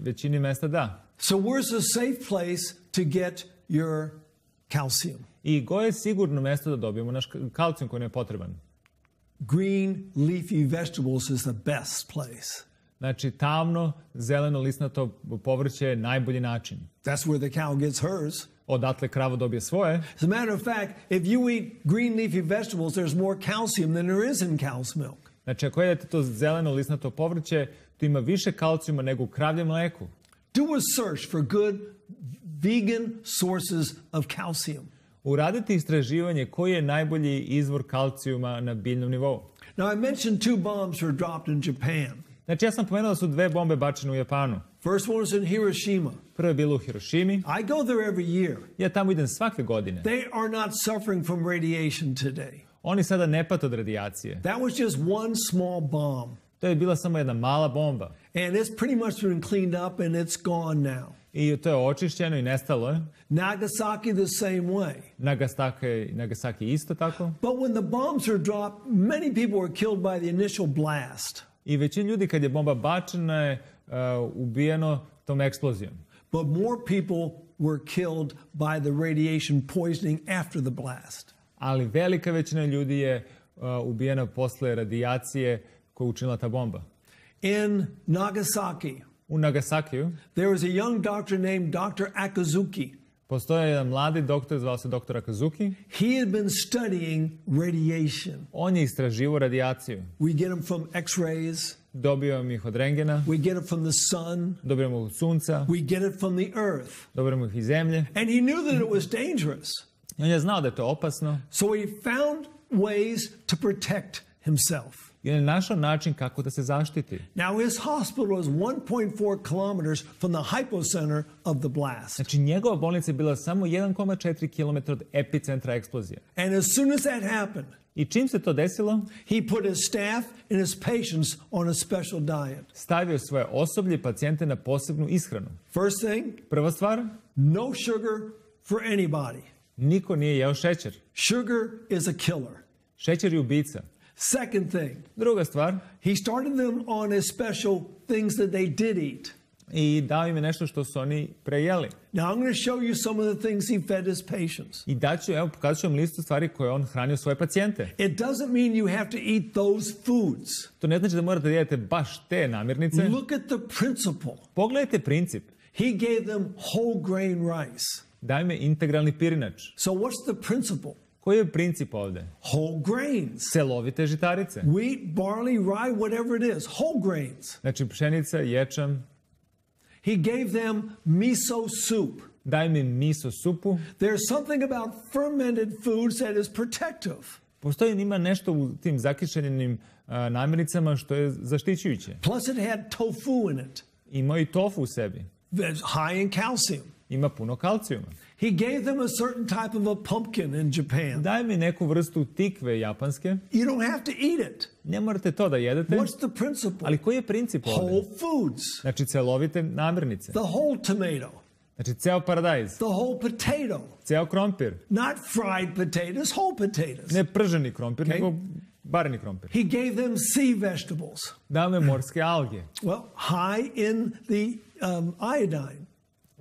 većini mesta da. So where's a safe place to get your calcium? I koje je sigurno mesto da dobijemo naš kalcijum koji nam je potreban? Green leafy vegetables is the best place. Znači, tamno, zeleno, lisnato povrće je najbolji način. That's where the cow gets hers. odatle krava dobije svoje. As a matter of fact, if you eat green leafy vegetables, there's more calcium than there is in cow's milk. Znači, ako jedete to zeleno lisnato povrće, to ima više kalcijuma nego u kravljem mleku. Do a search for good vegan sources of calcium. Uradite istraživanje koji je najbolji izvor kalcijuma na biljnom nivou. Now, I mentioned 2 bombs were dropped in Japan. Znači, ja sam pomenuo da su 2 bombe bačene u Japanu. First one was in Hiroshima. Prvo je bilo u Hirošimi. I go there every year. Ja tamo idem svake godine. They are not suffering from radiation today. Oni sada ne pate od radijacije. That was just one small bomb. To je bila samo jedna mala bomba. And it's pretty much been cleaned up and it's gone now. I to je očišćeno i nestalo je. Nagasaki the same way. Nagasaki isto tako. But when the bombs are dropped, many people were killed by the initial blast. I većina ljudi kad je bomba bačena je ubijeno tom eksplozijom. But more people were killed by the radiation poisoning after the blast. Ali velika većina ljudi je ubijena posle radijacije koju je učinila ta bomba. In Nagasaki, U Nagasakiju there was a young doctor named Dr. Akazuki. postoje jedan mladi doktor, zvao se dr. Akazuki. He had been studying radiation. On je istraživao radijaciju. We get them from X-rays. Dobijamo ih od rengena, We get it from the sun. dobijamo ih od sunca, We get it from the earth. dobijamo ih iz zemlje. And he knew that it was dangerous. I on je znao da je to opasno So he found ways to protect himself. i on je našao način kako da se zaštiti. Now, his hospital was 1.4 kilometers from the hypocenter of the blast. Znači, njegova bolnica je bila samo 1,4 km od epicentra eksplozije. And as soon as that happened, I čim se to desilo, he put his staff and his patients on a special diet. stavio svoje osoblje i pacijente na posebnu ishranu. First thing, Prva stvar, no sugar for anybody. niko nije jeo šećer. Sugar is a killer. Šećer je ubica. Second thing, Druga stvar, he started them on his special things that they did eat. i dao im je nešto što su oni prejeli. Now, I'm going to show you some of the things he fed his patients. I pokazat ću vam listu stvari koje on hranio svoje pacijente. It doesn't mean you have to eat those foods. To ne znači da morate da jedete baš te namirnice. Look at the principle. Pogledajte princip. He gave them whole grain rice. Daj me integralni pirinač. So what's the principle? Koji je princip ovde? Whole grains. Celovite žitarice. Wheat, barley, rye, whatever it is. Whole grains. Znači pšenica, ječam. He gave them miso soup. Daj mi miso supu. There's something about fermented foods that is protective. Postoji ima nešto u tim zakišljenim namirnicama što je zaštićujuće. Plus it had tofu in it. Ima i tofu u sebi. That's high in calcium. Ima puno kalcijuma. He gave them a certain type of a pumpkin in Japan. Daj mi neku vrstu tikve japanske. You don't have to eat it. Ne morate to da jedete. What's the principle? Ali koji je princip ovde? Whole foods. Znači celovite namirnice. The whole tomato. Znači ceo paradajz. The whole potato. Ceo krompir. Not fried potatoes, whole potatoes. Ne prženi krompir, nego bareni krompir. He gave them sea vegetables. Dao me morske alge. Well, high in the iodine.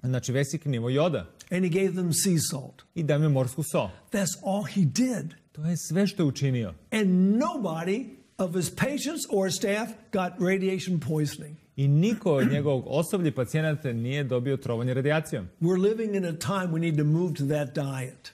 Znači visok nivo joda. And he gave them sea salt. I dao me morsku so. That's all he did. To je sve što je učinio. And nobody of his patients or staff got radiation poisoning. I niko od njegovog osoblja i pacijenata nije dobio trovanje radijacijom. We're living in a time we need to move to that diet.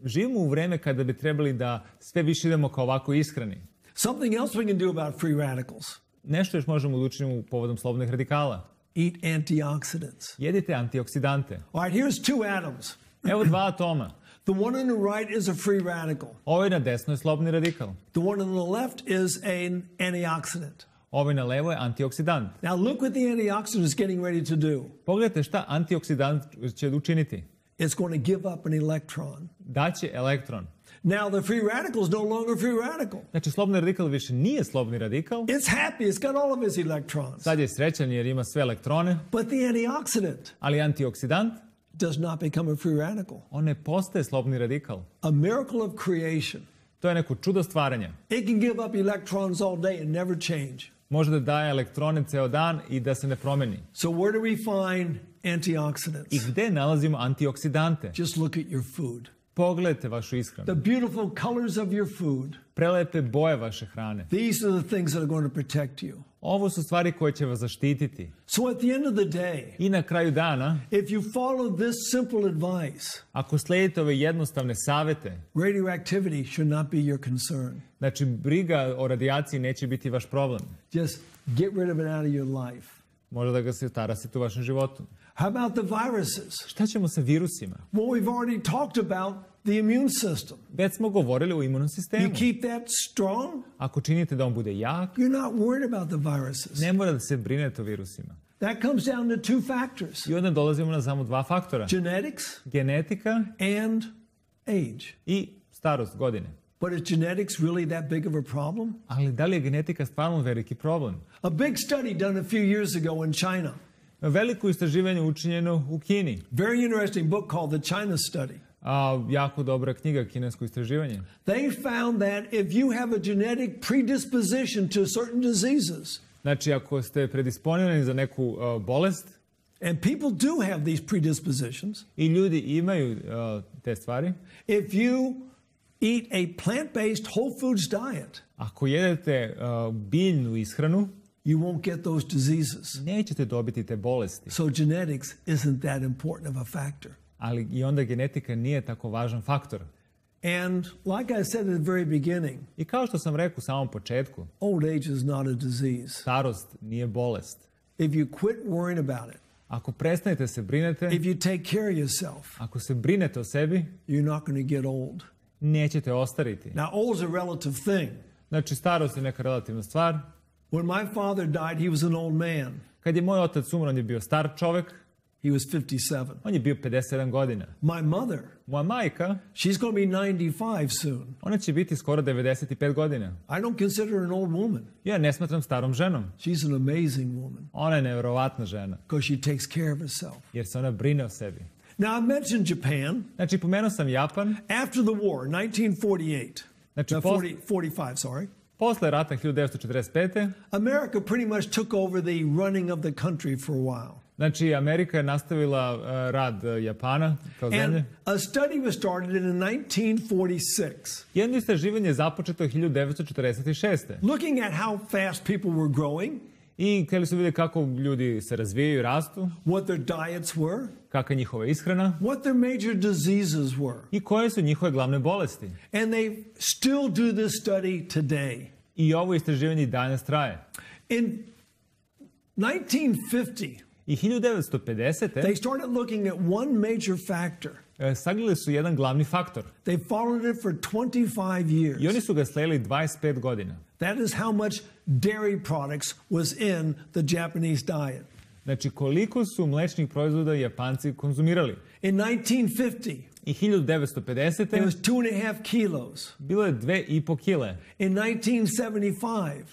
Živimo u vreme kada bi trebali da sve više idemo kao ovako ishrani. Something else we can do about free radicals. Nešto još možemo da učinimo povodom slobodnih radikala. Eat antioxidants. Jedite antioksidante. All right, here's 2 atoms. Evo 2 atoma. The one on the right is a free radical. Ovaj na desno je slobodni radikal. The one on the left is an antioxidant. Ovaj na levo je antioksidant. Now look what the antioxidant is getting ready to do. Pogledajte šta antioksidant će učiniti. It's going to give up an electron. Daće elektron. Now the free radical is no longer free radical. Znači slobodni radikal više nije slobodni radikal. It's happy. It's got all of its electrons. Sad je srećan jer ima sve elektrone. But the antioxidant Ali antioksidant, does not become a free radical. on ne postaje slobodni radikal. A miracle of creation. To je neko čudo stvaranja. It can give up electrons all day and never change. Može da daje elektrone ceo dan i da se ne promeni. So where do we find antioxidants? I gde nalazimo antioksidante? Just look at your food. Pogledajte vašu ishranu. The beautiful colors of your food. Prelepe boje vaše hrane. These are the things that are going to protect you. Ovo su stvari koje će vas zaštititi. So at the end of the day, I na kraju dana, if you follow this simple advice, ako slijedite ove jednostavne savete, radioactivity should not be your concern. znači briga o radijaciji neće biti vaš problem. Just get rid of it out of your life. Možda da ga se tarasite u vašem životu. How about the viruses? Šta ćemo sa virusima? Well, we've already talked about the immune system. Već smo govorili o imunom sistemu. You keep that strong, Ako činite da on bude jak, you're not worried about the viruses. ne mora da se brinete o virusima. That comes down to two factors. I onda dolazimo na samo dva faktora. Genetics Genetika and age. i starost godine. But is genetics really that big of a problem? Ali da li je genetika stvarno veliki problem? A big study done a few years ago in China. Veliko istraživanje učinjeno u Kini. Very interesting book called The China Study. Jako dobra knjiga, kinesko istraživanje. They found that if you have a genetic predisposition to certain diseases, Znači, ako ste predisponirani za neku bolest, and people do have these predispositions, i ljudi imaju te stvari, if you eat a plant-based whole foods diet, ako jedete biljnu ishranu, you won't get those diseases. nećete dobiti te bolesti. So genetics isn't that important of a factor. Ali i onda genetika nije tako važan faktor. And like I said at the very beginning, I kao što sam rekao u samom početku, old age is not a disease. starost nije bolest. If you quit worrying about it, Ako prestanete se brinete, if you take care of yourself, ako se brinete o sebi, you're not going to get old. nećete ostariti. Now, old's a relative thing. Znači, starost je neka relativna stvar. When my father died, he was an old man. Kad je moj otac umro, on je bio star čovek. He was 57. On je bio 57 godina. My mother, Moja majka, she's going to be 95 soon. ona će biti skoro 95 godina. I don't consider her an old woman. Ja ne smatram starom ženom. She's an amazing woman Ona je nevjerovatna žena, because she takes care of herself. jer se ona brine o sebi. Now, I mentioned Japan. Znači, pomenuo sam Japan. After the war, 1948, Znači, 45, sorry, posle rata 1945. America pretty much took over the running of the country for a while. Znači, Amerika je nastavila rad Japana kao zemlje. And a study was started in 1946, Jedno istraživanje je započeto 1946. looking at how fast people were growing, I htjeli su vidjeti kako ljudi se razvijaju i rastu, what their diets were, kakva je njihova ishrana what their major diseases were. i koje su njihove glavne bolesti. And they still do this study today. I ovo istraživanje i danas traje. In 1950, I 1950. they started looking at one major factor. Sagledali su jedan glavni faktor. They followed it for 25 years. I oni su ga sledili 25 godina. That is how much dairy products was in the Japanese diet. Znači, koliko su mlečnih proizvoda Japanci konzumirali. In 1950, I 1950. it was 2.5 kilos. bilo je 2,5 kile. In 1975,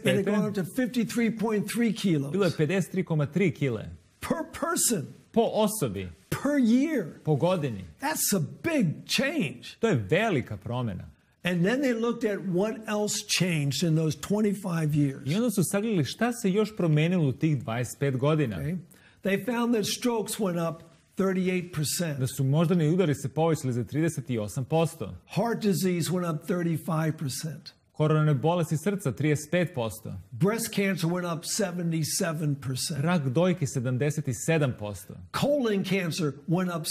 it had gone 1975. up to 53.3 bilo je kilos 53,3 kile. per person, Po osobi, per year. po godini. That's a big change. To je velika promjena. And then they looked at what else changed in those 25 years. I onda su sagledali šta se još promenilo u tih 25 godina. Okay? They found that strokes went up 38%. Da su moždani udari se povećali za 38%. Heart disease went up 35%. Koronarne bolesti srca 35%. Breast cancer went up 77%. Rak dojke 77%. Colon cancer went up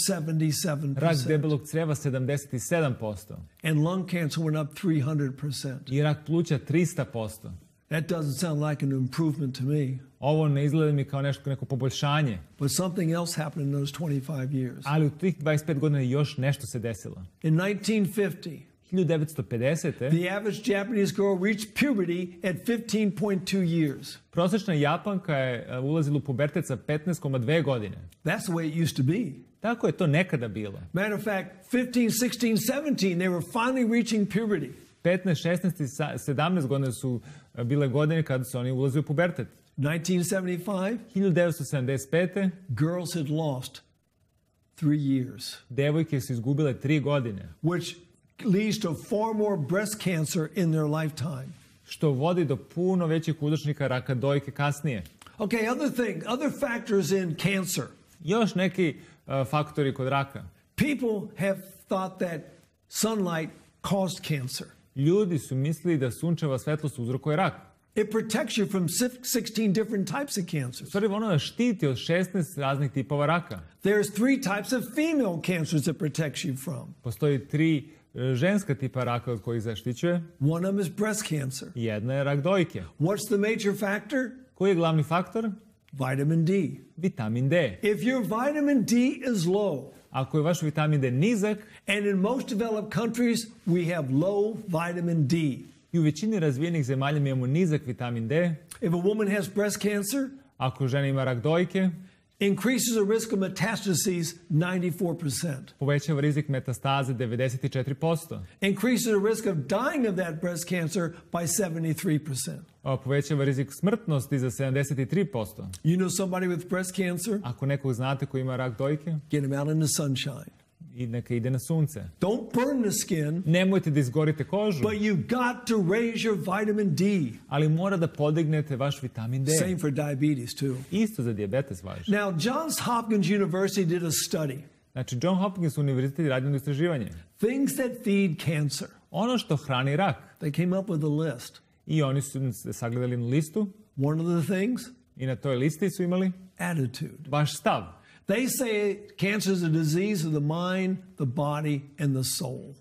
Rak 77%. debelog crijeva 77%. And lung cancer went up 300%. I rak pluća 300%. That doesn't sound like an improvement to me. Ovo ne izgleda mi kao neko poboljšanje. But something else happened in those 25 years. Ali u tih 25 godina još nešto se desilo. In 1950, 1950. the average Japanese girl reached puberty at 15.2 years. Prosječna Japanka je ulazila u pubertet sa 15,2 godine. That's the way it used to be. Tako je to nekada bilo. Matter of fact, 15, 16, 17, they were finally reaching puberty. 15, 16 i 17 godina su bile godine kada su oni ulazili u pubertet. 1975, 1975. girls had lost 3 years, devojke su izgubile 3 godine. which leads to far more breast cancer in their lifetime. Što vodi do puno većih uzročnika raka dojke kasnije. Okay, other factors in cancer. Još neki faktori kod raka. People have thought that sunlight caused cancer. Ljudi su mislili da sunčeva svetlost uzrokuje rak. It protects you from 16 different types of cancers. Stvari, ono nas štiti od 16 raznih tipova raka. There's 3 types of female cancers it protects you from. Postoji 3 ženska tipa raka od kojih zaštićuje. One of them is breast cancer. Jedna je rak dojke. What's the major factor? Koji je glavni faktor? Vitamin D. Vitamin D. If your vitamin D is low, Ako je vaš vitamin D nizak, and in most developed countries we have low vitamin D. i u većini razvijenih zemalja mi imamo nizak vitamin D, If a woman has breast cancer, ako žena ima rak dojke, increases the risk of metastases 94%. povećava rizik metastaze 94%. Increases the risk of dying of that breast cancer by 73%. Povećava rizik smrtnosti za 73%. You know somebody with breast cancer? Ako nekog znate koji ima rak dojke, Get him out in the sunshine. i neka ide na sunce. Don't burn the skin, Nemojte da izgorite kožu, but you've got to raise your vitamin D. ali mora da podignete vaš vitamin D. Same for diabetes too. Isto za dijabetes važi. Now, Johns Hopkins University did a study. Znači, John Hopkins univerzitet radi jedno istraživanje. Things that feed cancer. Ono što hrani rak. They came up with a list. I oni su sagledali jednu listu One of the things, i na toj listi su imali attitude. vaš stav. They say cancer is a disease of the mind, the body, and the soul.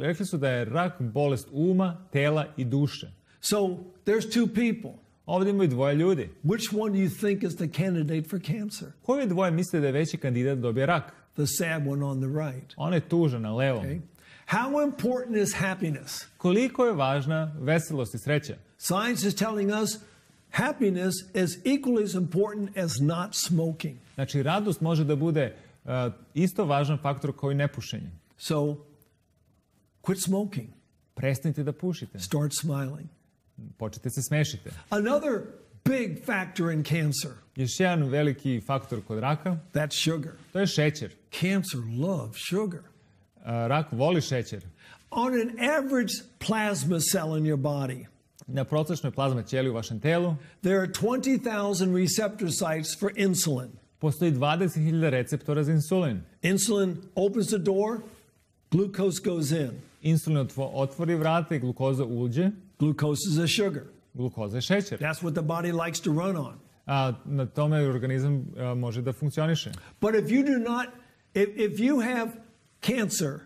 Rekli su da je rak bolest uma, tela i duše. So there's 2 people. Ovdje imaju 2 ljudi. Which one do you think is the candidate for cancer? Koji 2 mislite da je veći kandidat da dobije rak? The sad one on the right. On je tužan na levom. Okay. How important is happiness? Koliko je važna veselost i sreća? Science is telling us happiness is equally as important as not smoking. Znači, radost može da bude isto važan faktor kao i nepušenje. So, quit smoking. Prestanite da pušite. Start smiling. Počete se smešite. Another big factor in cancer, Još jedan veliki faktor kod raka, that's sugar. to je šećer. Cancer loves sugar. Rak voli šećer. On an average plasma cell in your body, Na prosječnoj plazma ćeliji u vašem telu there are 20,000 receptor sites for insulin. postoji 20.000 receptora za insulin. Insulin opens the door, glucose goes in. Insulin otvori vrata i glukoza uđe. Glucose is a sugar. Glukoza je šećer. That's what the body likes to run on. A na tome organizam može da funkcioniše. But if you do not, if you have cancer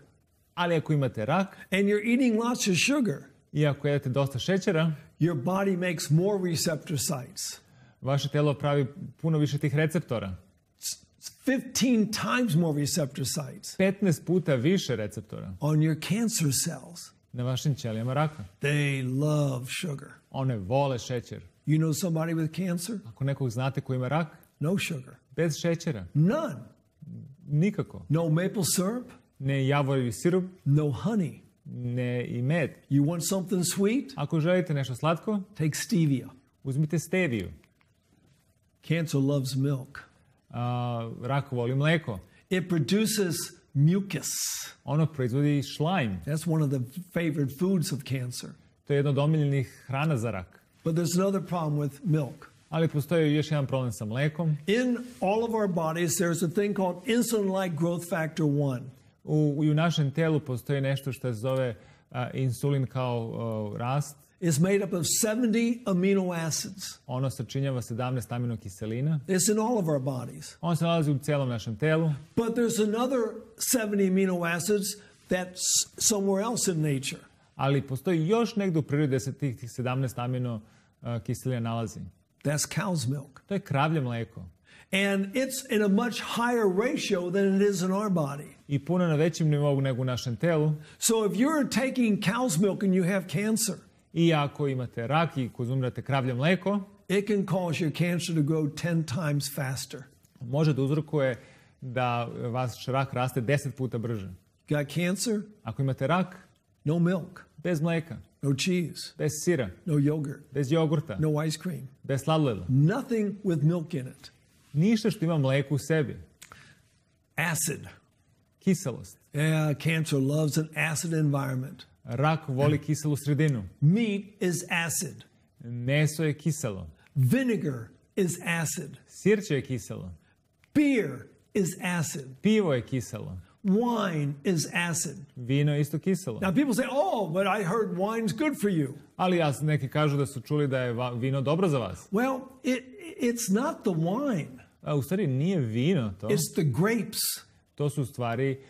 Ali ako imate rak and you're eating lots of sugar, i ako jedete dosta šećera, your body makes more receptor sites. vaše telo pravi puno više tih receptora. 15 times more receptor sites 15 puta više receptora on your cancer cells. na vašim ćelijama raka. They love sugar. One vole šećer. You know somebody with cancer? Ako nekog znate ko ima rak, No sugar. bez šećera, None. nikako. No maple syrup. Ne javorivi sirup, No honey. ne i med. You want something sweet? Ako želite nešto slatko, Take stevia. uzmite steviju. Cancer loves milk. Rak voli mleko. It produces mucus. Ono proizvodi šlajm. That's one of the favorite foods of cancer. To je jedno od omiljenih hrana za rak. But there's another problem with milk. Ali postoji još jedan problem sa mlekom. In all of our bodies, there's a thing called insulin-like growth factor 1. U našem telu postoji nešto što se zove insulin kao rast. It's made up of 70 amino acids. Ono sačinjava 17 aminokiselina. It's in all of our bodies. On se nalazi u celom našem telu. But there's another 70 amino acids that's somewhere else in nature. Ali postoji još negdje u prirodi da se tih 17 aminokiselina nalazi. That's cow's milk. To je kravlje mleko. And it's in a much higher ratio than it is in our body. I puno na većem nivou nego u našem telu. So if you're taking cow's milk and you have cancer, I ako imate rak i konzumirate kravlje mleko, it can cause your cancer to grow 10 times faster. može da uzrokuje da vaš rak raste 10 puta brže. Got cancer? Ako imate rak, No milk, bez mleka, no cheese, bez sira, no yogurt, bez jogurta, no ice cream. bez sladoleda. Nothing with milk in it. Ništa što ima mleko u sebi. Acid. Kiselost. Yeah, cancer loves an acid environment. Rak voli kiselu sredinu. Meat is acid. Meso je kiselo. Vinegar is acid. Sirće je kiselo. Beer is acid. Pivo je kiselo. Wine is acid. Vino je isto kiselo. Now people say, oh, but I heard wine's good for you. Ali neki kažu da su čuli da je vino dobro za vas. Well, it's not the wine. A u stvari nije vino to. It's the grapes. To su u stvari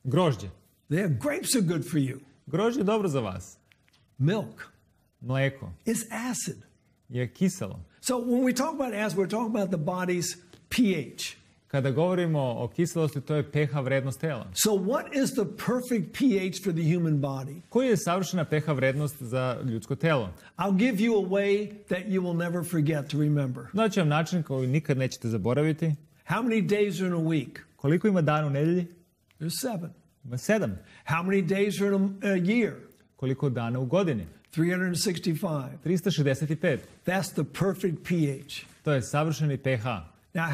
grožđe. Grapes are good for you. Grožđe je dobro za vas. Milk. Mleko. It's acid. Je kiselo. So when we talk about acid, we're talking about the body's pH. Kada govorimo o kiselosti, to je pH vrednost tela. So what is the perfect pH for the human body? Koja je savršena pH vrednost za ljudsko telo? I'll give you a way that you will never forget to remember. Daću vam način koji nikad nećete zaboraviti. How many days are in a week? Koliko ima dana u nedelji? There's 7. Ima 7. How many days are in a year? Koliko dana u godini? 365. 365. That's the perfect pH. To je savršeni pH. Now,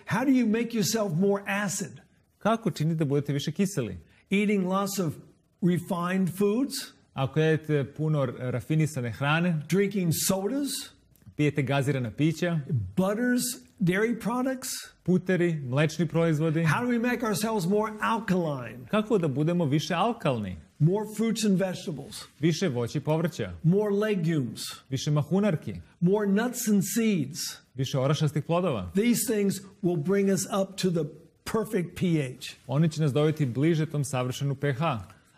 how do you make yourself more acid? Kako činiti da budete više kiseli? Eating lots of refined foods? Ako jedete puno rafinisane hrane, drinking sodas, pijete gazirana pića, butters, dairy products, puteri, mlečni proizvodi. How do we make ourselves more alkaline? Kako da budemo više alkalni? More fruits and vegetables. Više voća i povrća. More legumes. Više mahunarki. More nuts and seeds. Više orašastih plodova. These things will bring us up to the perfect pH. Oni će nas dovesti bliže tom savršenu pH.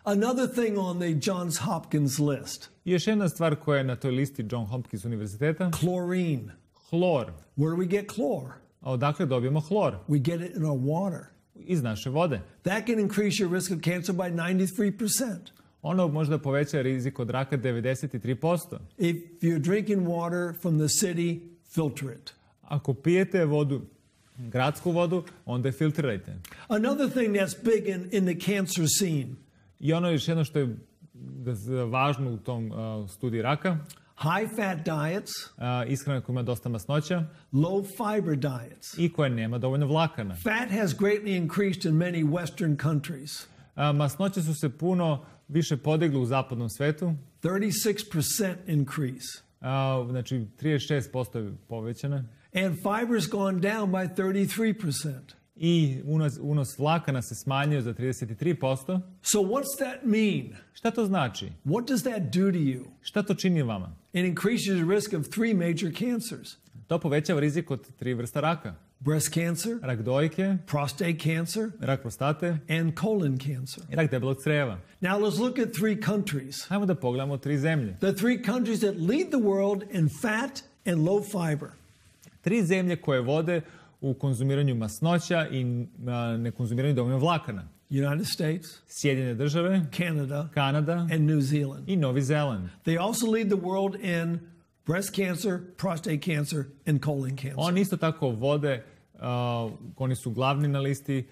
Another thing on the Johns Hopkins list. I još jedna stvar koja je na toj listi John Hopkins univerziteta. Chlorine. Hlor. Where do we get chlor? A odakle dobijemo hlor? We get it in our water. Iz naše vode. That can increase your risk of cancer by 93%. Ono može poveća rizik od raka 93%. If you're drinking water from the city, filter it. Ako pijete vodu, gradsku vodu, onda je filtrirajte. Another thing that's big in the cancer scene. I ono još jedno što je važno u tom studiji raka. High fat diets, ishrana koja ima dosta masnoća, low fiber diets, i koja nema dovoljno vlakana. Fat has greatly increased in many Western countries. Masnoće su se puno više podigle u zapadnom svetu. 36% increase. Znači 36% je povećana. And fiber's gone down by 33%. I unos vlakana se smanjio za 33%. So what's that mean? Šta to znači? What does that do to you? Šta to čini vama? It increases the risk of 3 major cancers. To povećava rizik od 3 vrsta raka. Breast cancer, rak dojke, prostate cancer, rak prostate, and colon cancer. I rak debelog creva. Now let's look at 3 countries. Hajmo da pogledamo 3 zemlje. The 3 countries that lead the world in fat and low fiber. 3 zemlje koje vode u konzumiranju masnoća i nekonzumiranju dovoljno vlakana. United States, Sjedinjene države, Kanada and New Zealand. I Novi Zeland. They also lead the world in breast cancer, prostate cancer, and colon cancer. Oni isto tako vode, oni su glavni na listi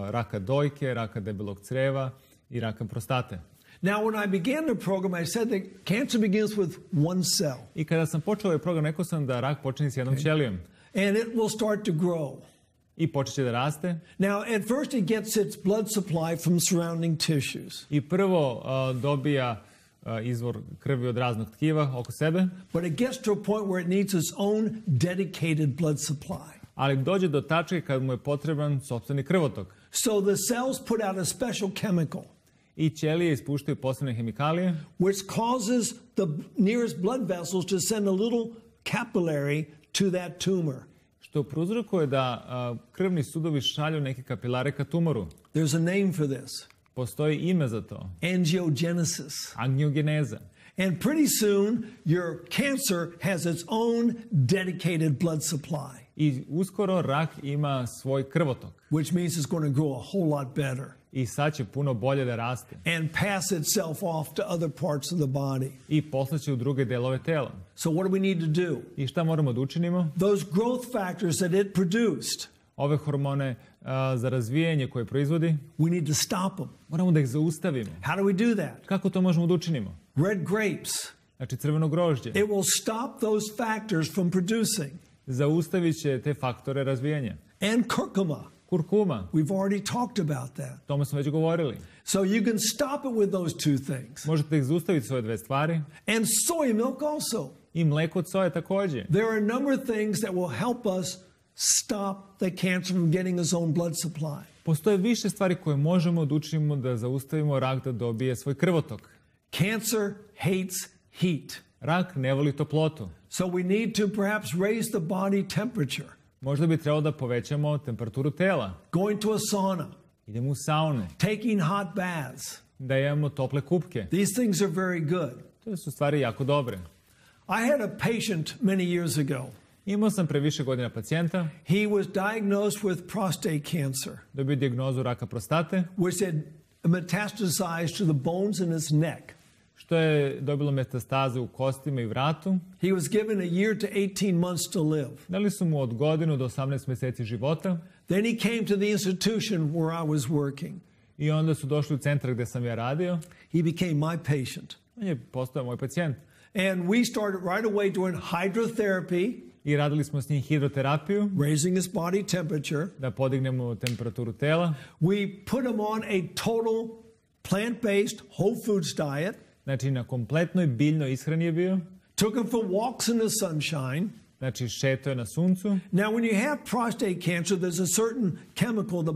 raka dojke, raka debelog creva I raka prostate. Now, when I began the program, I said that cancer begins with one cell. I kada sam počeo ovaj program, rekao sam da rak počinje s jednom ćelijom. And it will start to grow. I počeće da raste. Now, at first it gets its blood supply from surrounding tissues. I prvo dobija izvor krvi od raznog tkiva oko sebe. But it gets to a point where it needs its own dedicated blood supply. Ali dođe do tačke kad mu je potreban sopstveni krvotok. So the cells put out a special chemical. I ćelije ispuštaju posebne hemikalije. Which causes the nearest blood vessels to send a little capillary to that tumor. Što prouzrokuje da krvni sudovi šalju neke kapilare ka tumoru. There's a name for this. Postoji ime za to. Angiogenesis. Angiogeneza. And pretty soon your cancer has its own dedicated blood supply. I uskoro rak ima svoj krvotok. Which means it's going to grow a whole lot better. I sad će puno bolje da raste. And pass itself off to other parts of the body. I poslaće u druge delove tela. So what do we need to do? I šta moramo da učinimo? Those growth factors that it produced. Ove hormone za razvijanje koje proizvodi. We need to stop them. Moramo da ih zaustavimo. How do we do that? Kako to možemo da učinimo? Red grapes. Znači crveno grožđe. It will stop those factors from producing. Zaustavit će te faktore razvijanja. And curcuma. Kurkuma. We've already talked about that. Tome smo već govorili. So you can stop it with those two things. Možete ih zaustaviti s ove dve stvari. And soy milk also. I mleko od soje također. There are a number of things that will help us stop the cancer from getting his own blood supply. Postoje više stvari koje možemo da učinimo da zaustavimo rak da dobije svoj krvotok. Cancer hates heat. Rak ne voli toplotu. So we need to perhaps raise the body temperature. Možda bi trebalo da povećamo temperaturu tela. Going to a sauna. Idemo u saunu. Taking hot baths. Da imamo tople kupke. These things are very good. To su stvari jako dobre. I had a patient many years ago. Imao sam pre više godina pacijenta. He was diagnosed with prostate cancer. Dobio dijagnozu raka prostate. Which had metastasized to the bones in his neck. Što je dobilo metastaze u kostima i vratu. He was given a year to 18 months to live. Dali su mu od godinu do 18 mjeseci života. Then he came to the institution where I was working. I onda su došli u centar gdje sam ja radio. He became my patient. On je postao moj pacijent. And we started right away doing hydrotherapy. I radili smo s njim hidroterapiju. Raising his body temperature. Da podignemo temperaturu tela. We put him on a total plant-based whole foods diet. Znači na kompletnoj biljnoj ishrani je bio. Took him for walks in the sunshine. Znači šetao je na suncu. Now when you have prostate cancer, there's a certain chemical the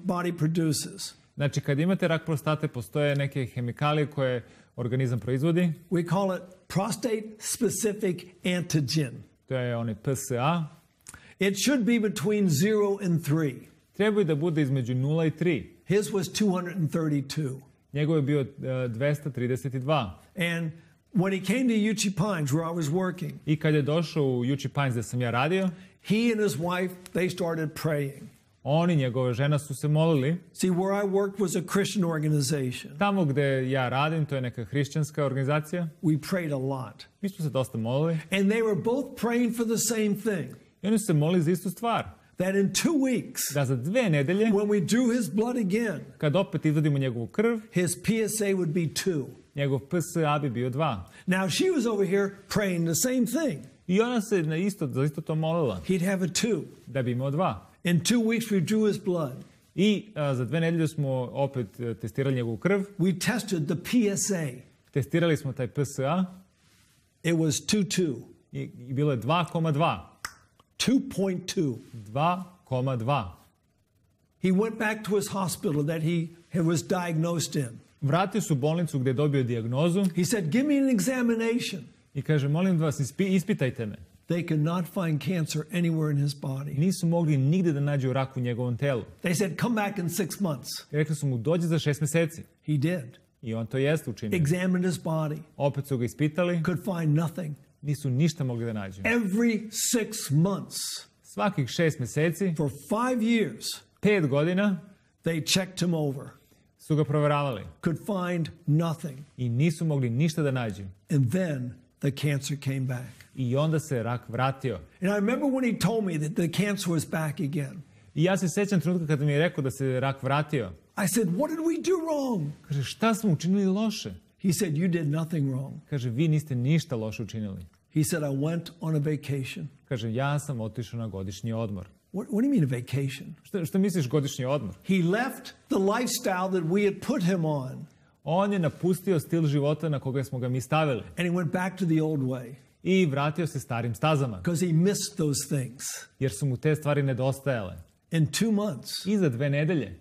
body produces. Znači kad imate rak prostate postoje neke hemikalije koje organizam proizvodi. We call it prostate specific antigen. To je onaj PSA. It should be between 0 and 3. Treba da bude između 0 i 3. His was 232. Njegov je bio 232. And when he came to Uchee Pines where I was working. I kad je došao u Uchee Pines gdje sam ja radio. He and his wife, they started praying. On i njegova žena su se molili. See, where I worked was a Christian organization. Tamo gdje ja radim, to je neka hrišćanska organizacija. We prayed a lot. Mi smo se dosta molili. And they were both praying for the same thing. I oni su se molili za istu stvar. That in 2 weeks, da za 2 nedelje, when we drew his blood again, kad opet izvadimo njegovu krv, his PSA would be 2. Njegov PSA bi bio 2. Now she was over here praying the same thing. I ona se za isto to molila. He'd have a 2. Da bi imao 2. In 2 weeks we drew his blood. I za 2 nedelje smo opet testirali njegovu krv. We tested the PSA. Testirali smo taj PSA. It was 2.2. I bilo je 2,2. 2.2. 2,2. He went back to his hospital that he was diagnosed in. Vratio se u bolnicu gdje je dobio dijagnozu. He said, give me an examination. I kaže, molim vas, ispitajte me. They could not find cancer anywhere in his body. Nisu mogli nigdje da nađu rak u njegovom telu. They said, come back in 6 months. I rekli su mu, dođi za 6 mjeseci. He did. I on to jest učinio. Examined his body. Opet su ga ispitali. Could find nothing. Nisu ništa mogli da nađu. Every 6 months. Svakih 6 mjeseci. For 5 years. 5 godina. They checked him over. Su ga provjeravali. Could find nothing. I nisu mogli ništa da nađu. And then the cancer came back. I onda se rak vratio. And I remember when he told me that the cancer was back again. I ja se sjećam trenutka kada mi je rekao da se rak vratio. I said, what did we do wrong? Kaže, šta smo učinili loše? He said, you did nothing wrong. Kaže, vi niste ništa loše učinili. He said, I went on a vacation. Kaže, ja sam otišao na godišnji odmor. What do you mean a vacation? Što misliš godišnji odmor? He left the lifestyle that we had put him on. On je napustio stil života na koga smo ga mi stavili. And he went back to the old way. I vratio se starim stazama. Because he missed those things. Jer su mu te stvari nedostajale. In 2 months. I za 2 nedelje.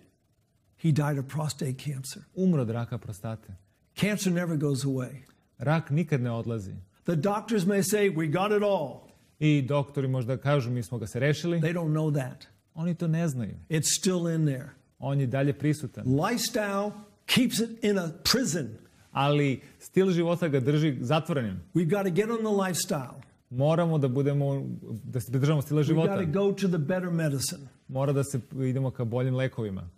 He died of prostate cancer. Umro od raka prostate. Cancer never goes away. Rak nikad ne odlazi. The doctors may say, we got it all. I doktori možda kažu, mi smo ga se rešili. They don't know that. Oni to ne znaju. It's still in there. On je dalje prisutan. Lifestyle keeps it in a prison. Ali stil života ga drži zatvorenim. We've got to get on the lifestyle. Moramo da se pridržavamo stila života. We've got to go to the better medicine. Mora da idemo ka boljim lekovima.